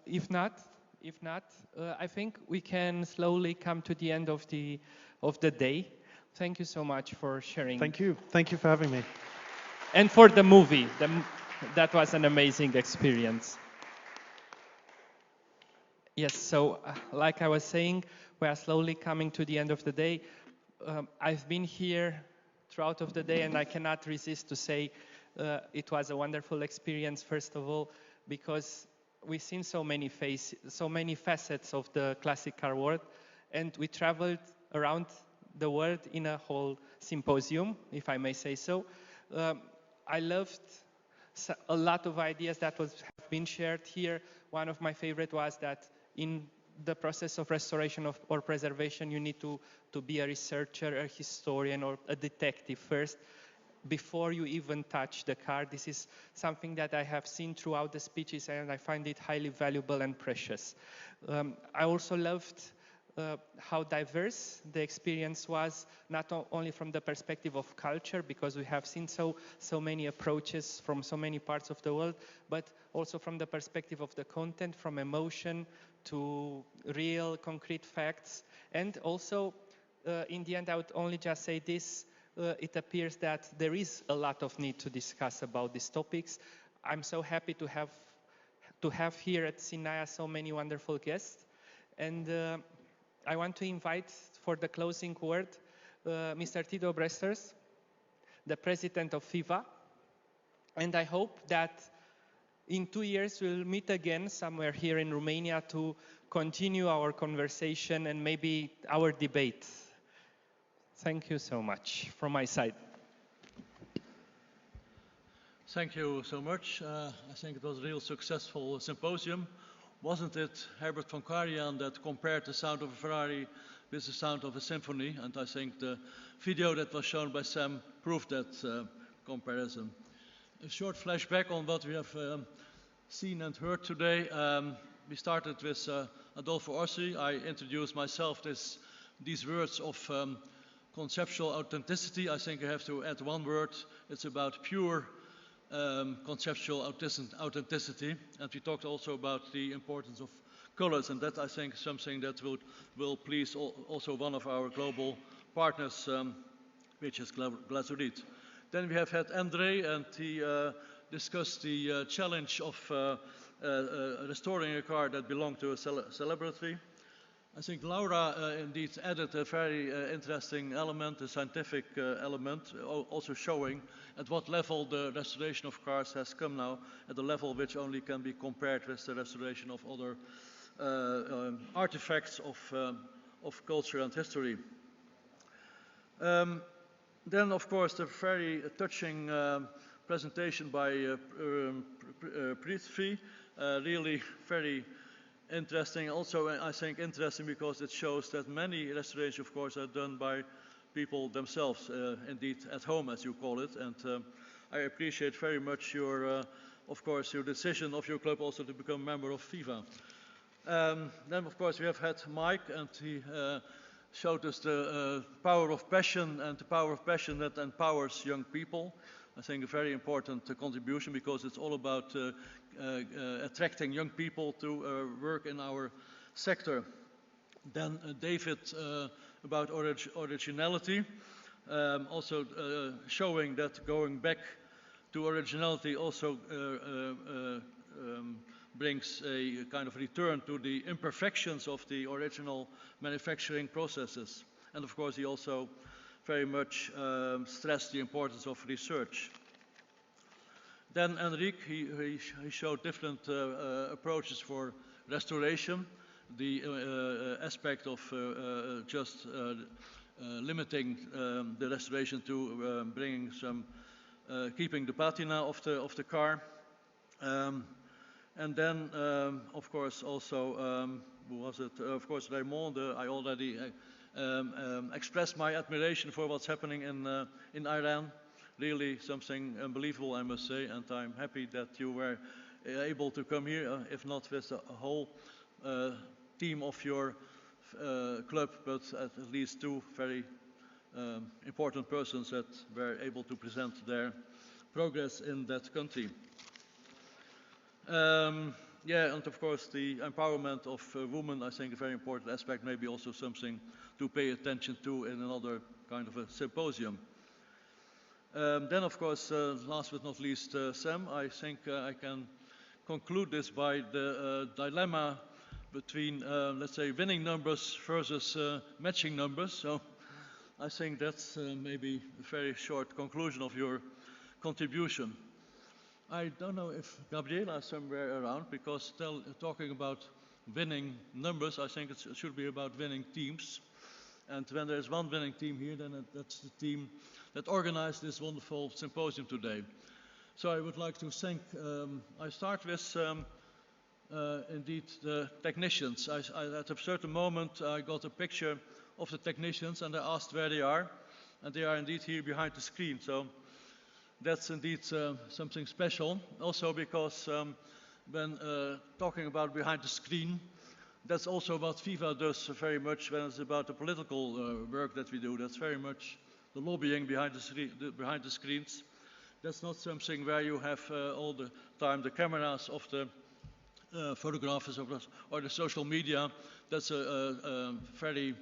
If not, I think we can slowly come to the end of the day. Thank you so much for sharing. Thank you for having me. And for the movie, that was an amazing experience. Yes, so like I was saying, we are slowly coming to the end of the day. I've been here throughout of the day, and I cannot resist to say it was a wonderful experience, first of all, because we've seen so many facets of the classic car world, and we traveled around the world in a whole symposium, if I may say so. I loved a lot of ideas that have been shared here. One of my favorite was that in the process of restoration or preservation, you need to be a researcher, a historian, or a detective first, before you even touch the car. This is something that I have seen throughout the speeches, and I find it highly valuable and precious. I also loved how diverse the experience was, not only from the perspective of culture, because we have seen so many approaches from so many parts of the world, but also from the perspective of the content, from emotion to real concrete facts. And also, in the end, I would only just say this, it appears that there is a lot of need to discuss about these topics. I'm so happy to have here at Sinaia so many wonderful guests. And I want to invite for the closing word Mr. Tito Bresters, the president of FIVA. And I hope that in 2 years we'll meet again somewhere here in Romania to continue our conversation and maybe our debate. Thank you so much from my side. Thank you so much. I think it was a real successful symposium. Wasn't it Herbert von Karajan that compared the sound of a Ferrari with the sound of a symphony? And I think the video that was shown by Sam proved that comparison. A short flashback on what we have seen and heard today. We started with Adolfo Orsi. I introduced myself these words of conceptual authenticity. I think I have to add one word. It's about pure conceptual authenticity. And we talked also about the importance of colors, and that I think is something that will please also one of our global partners, which is Glasurit. Then we have had Andre, and he discussed the challenge of restoring a car that belonged to a celebrity. I think Laura indeed added a very interesting element, a scientific element, also showing at what level the restoration of cars has come now, at a level which only can be compared with the restoration of other artifacts of culture and history. Then, of course, the very touching presentation by Pt.3, really very interesting. Also, I think interesting because it shows that many restorations, of course, are done by people themselves, indeed at home, as you call it. And I appreciate very much your, of course, your decision of your club also to become a member of FIVA. Then, of course, we have had Mike, and he showed us the power of passion and the power of passion that empowers young people. I think a very important contribution because it's all about attracting young people to work in our sector. Then David about originality, also showing that going back to originality also brings a kind of return to the imperfections of the original manufacturing processes. And of course he also very much stressed the importance of research. Then Enrique, he showed different approaches for restoration. The aspect of just limiting the restoration to bringing some, keeping the patina of the car. And then, of course, also, who was it? Of course, Raymond. I already expressed my admiration for what's happening in Iran. Really something unbelievable, I must say, and I'm happy that you were able to come here, if not with a whole team of your club, but at least two very important persons that were able to present their progress in that country. Yeah, and of course the empowerment of women, I think, a very important aspect, maybe also something to pay attention to in another kind of a symposium. Then, of course, last but not least, Sam, I think I can conclude this by the dilemma between, let's say, winning numbers versus matching numbers. So I think that's maybe a very short conclusion of your contribution. I don't know if Gabriela is somewhere around, because talking about winning numbers, I think it should be about winning teams. And when there's one winning team here, then that's the team that organized this wonderful symposium today. So I would like to thank, I start with indeed the technicians. At a certain moment I got a picture of the technicians and I asked where they are. And they are indeed here behind the screen. So that's indeed something special. Also because when talking about behind the screen, that's also what FIVA does very much when it's about the political work that we do. That's very much the lobbying behind the screens. That's not something where you have all the time the cameras of the photographers or the social media. That's a very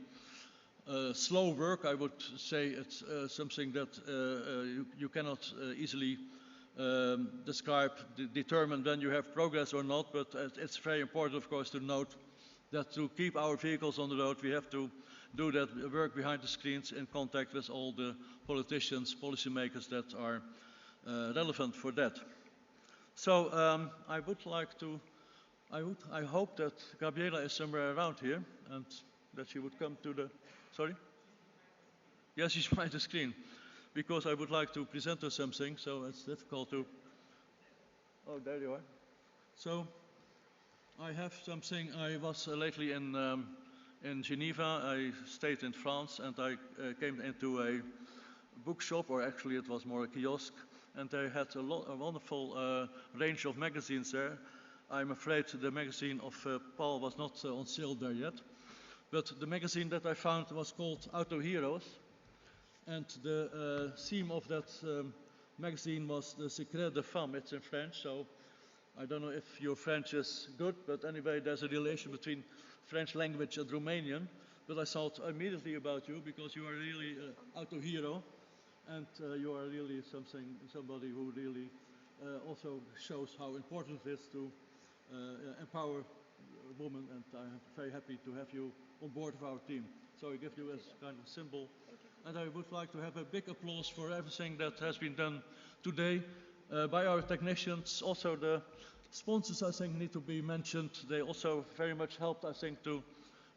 slow work. I would say it's something that you cannot easily determine when you have progress or not, but it's very important, of course, to note that to keep our vehicles on the road, we have to do that work behind the screens in contact with all the politicians, policymakers that are relevant for that. So I would like to, I hope that Gabriela is somewhere around here and that she would come to the, sorry? Yes, she's behind the screen, because I would like to present her something, so it's difficult to, oh, there you are. So I have something. I was lately in Geneva. I stayed in France, and I came into a bookshop, or actually it was more a kiosk, and they had a wonderful range of magazines there. I'm afraid the magazine of Paul was not on sale there yet, but the magazine that I found was called Auto Heroes, and the theme of that magazine was the Secret de Femme. It's in French, so I don't know if your French is good, but anyway, there's a relation between French language and Romanian. But I thought immediately about you, because you are really an auto hero, and you are really somebody who really also shows how important it is to empower women, and I'm very happy to have you on board of our team. So I give you as kind of symbol. And I would like to have a big applause for everything that has been done today by our technicians. Also the sponsors, I think, need to be mentioned. They also very much helped, I think, to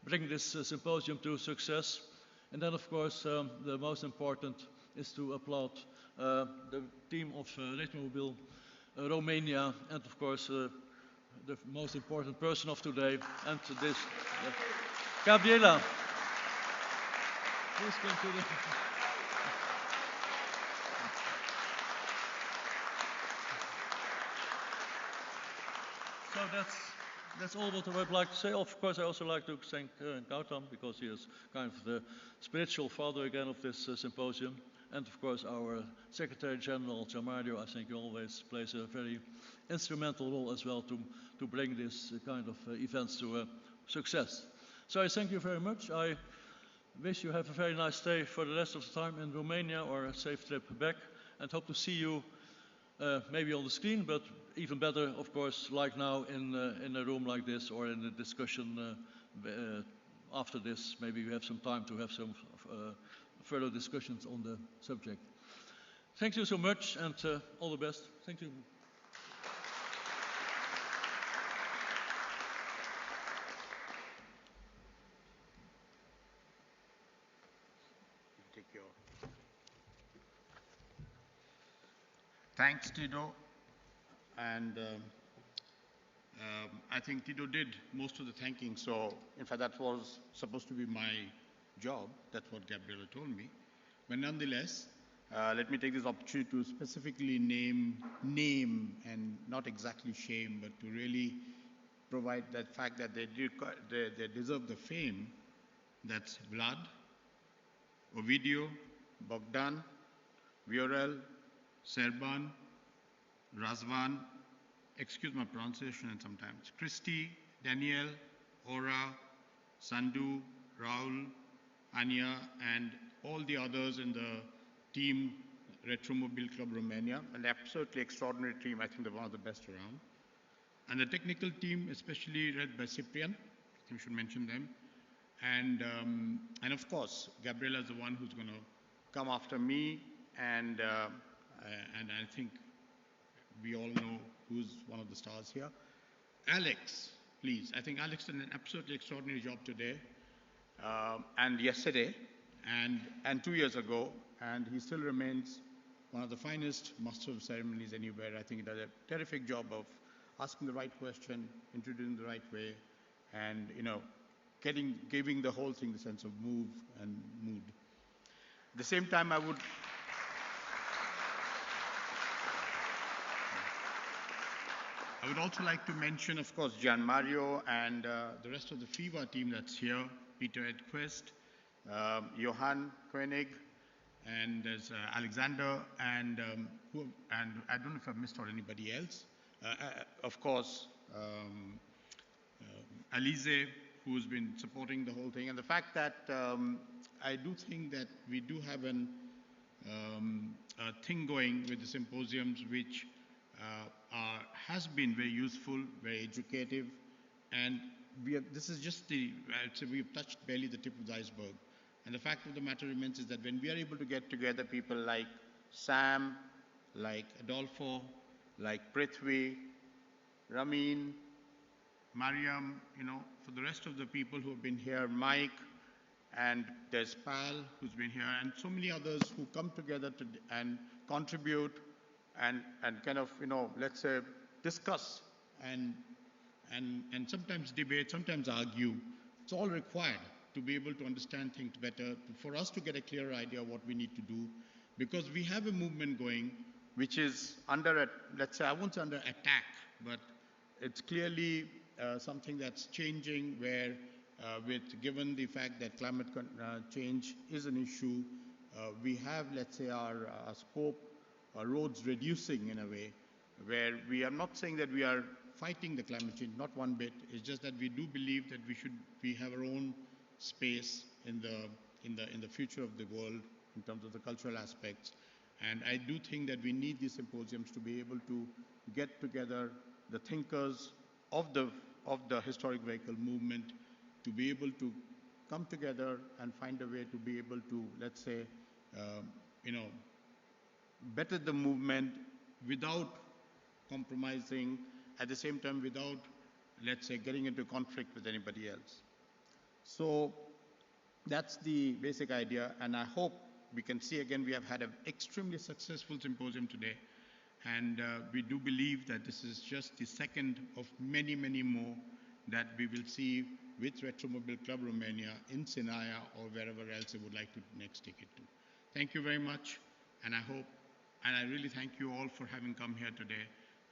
bring this symposium to success. And then, of course, the most important is to applaud the team of Retromobil Romania, and of course the most important person of today, and this Gabriela. Please come to the So that's all what I would like to say. Of course, I also like to thank Gautam, because he is kind of the spiritual father again of this symposium. And of course, our Secretary General, Gianmario, I think he always plays a very instrumental role as well to bring this kind of events to success. So I thank you very much. I wish you have a very nice day for the rest of the time in Romania, or a safe trip back, and hope to see you maybe on the screen, but even better, of course, like now in a room like this, or in a discussion after this. Maybe you have some time to have some further discussions on the subject. Thank you so much, and all the best. Thank you. Thanks, Tito. And I think Tito did most of the thanking. So, in fact, that was supposed to be my job. That's what Gabriela told me. But nonetheless, let me take this opportunity to specifically name and not exactly shame, but to really provide that fact that they deserve the fame. That's Vlad, Ovidio, Bogdan, Viorel, Serban, Razvan, excuse my pronunciation and sometimes, Christy, Daniel, Ora, Sandu, Raul, Anya, and all the others in the team Retromobile Club Romania, an absolutely extraordinary team. I think they're one of the best around. And the technical team, especially led by Cyprian, I think we should mention them. And of course, Gabriela is the one who's going to come after me, and I think we all know who's one of the stars here. Alex, please. I think Alex did an absolutely extraordinary job today, and yesterday, and 2 years ago, and he still remains one of the finest master of ceremonies anywhere. I think he does a terrific job of asking the right question, introducing the right way, and giving the whole thing the sense of move and mood. At the same time, I would also like to mention, of course, Gian Mario and the rest of the FIVA team that's here, Pt.3, Johan Koenig, and there's Alexander, and I don't know if I've missed out anybody else. Of course, Alize, who's been supporting the whole thing, and the fact that I do think that we do have a thing going with the symposiums, which has been very useful, very educative, and this is just we've touched barely the tip of the iceberg. And the fact of the matter remains is that when we are able to get together people like Sam, like Adolfo, like Pt.3, Ramin, Mariam, for the rest of the people who have been here, Mike, and there's Pal, who's been here, and so many others who come together and contribute and kind of, let's say, discuss and sometimes debate, sometimes argue. It's all required to be able to understand things better, for us to get a clearer idea of what we need to do, because we have a movement going which is under, let's say, I won't say under attack, but it's clearly something that's changing where, given the fact that climate change is an issue, we have, let's say, our scope, our roads reducing in a way, where we are not saying that we are fighting the climate change, not one bit. It's just that we do believe that we have our own space in the future of the world in terms of the cultural aspects. And I do think that we need these symposiums to be able to get together the thinkers of the historic vehicle movement, to be able to come together and find a way to be able to, let's say, better the movement without compromising, at the same time without, let's say, getting into conflict with anybody else. So that's the basic idea, and I hope we can see again we have had an extremely successful symposium today, and we do believe that this is just the second of many, many more that we will see with Retromobile Club Romania in Sinaia or wherever else they would like to next take it to. Thank you very much, and I really thank you all for having come here today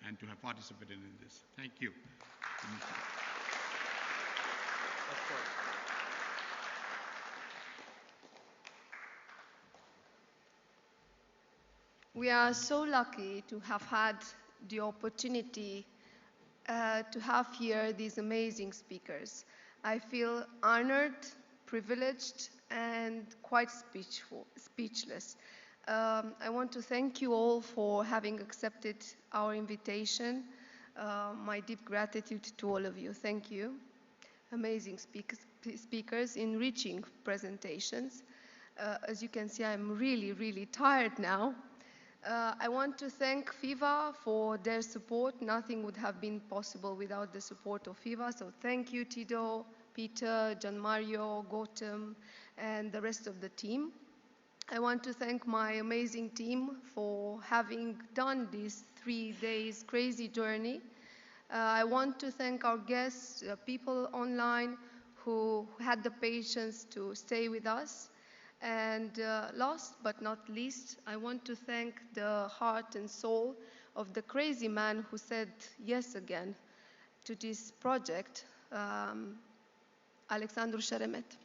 and to have participated in this. Thank you. We are so lucky to have had the opportunity to have here these amazing speakers. I feel honored, privileged, and quite speechless. I want to thank you all for having accepted our invitation. My deep gratitude to all of you. Thank you. Amazing speakers, enriching presentations. As you can see, I'm really, really tired now. I want to thank FIVA for their support. Nothing would have been possible without the support of FIVA. So thank you, Tito, Peter, Gian Mario, Gautam, and the rest of the team. I want to thank my amazing team for having done this 3 days crazy journey. I want to thank our guests, people online who had the patience to stay with us. And last but not least, I want to thank the heart and soul of the crazy man who said yes again to this project, Alexandru Sheremet.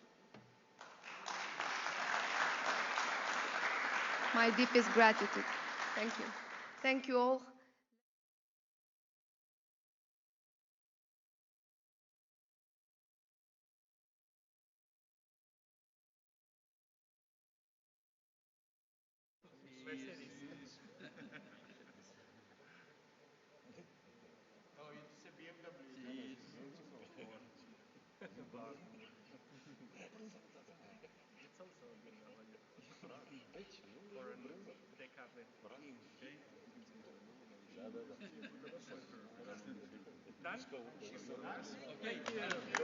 My deepest gratitude. Thank you. Thank you all. Oh, it's a BMW. It's also a good for a decade. Okay. Done? Okay.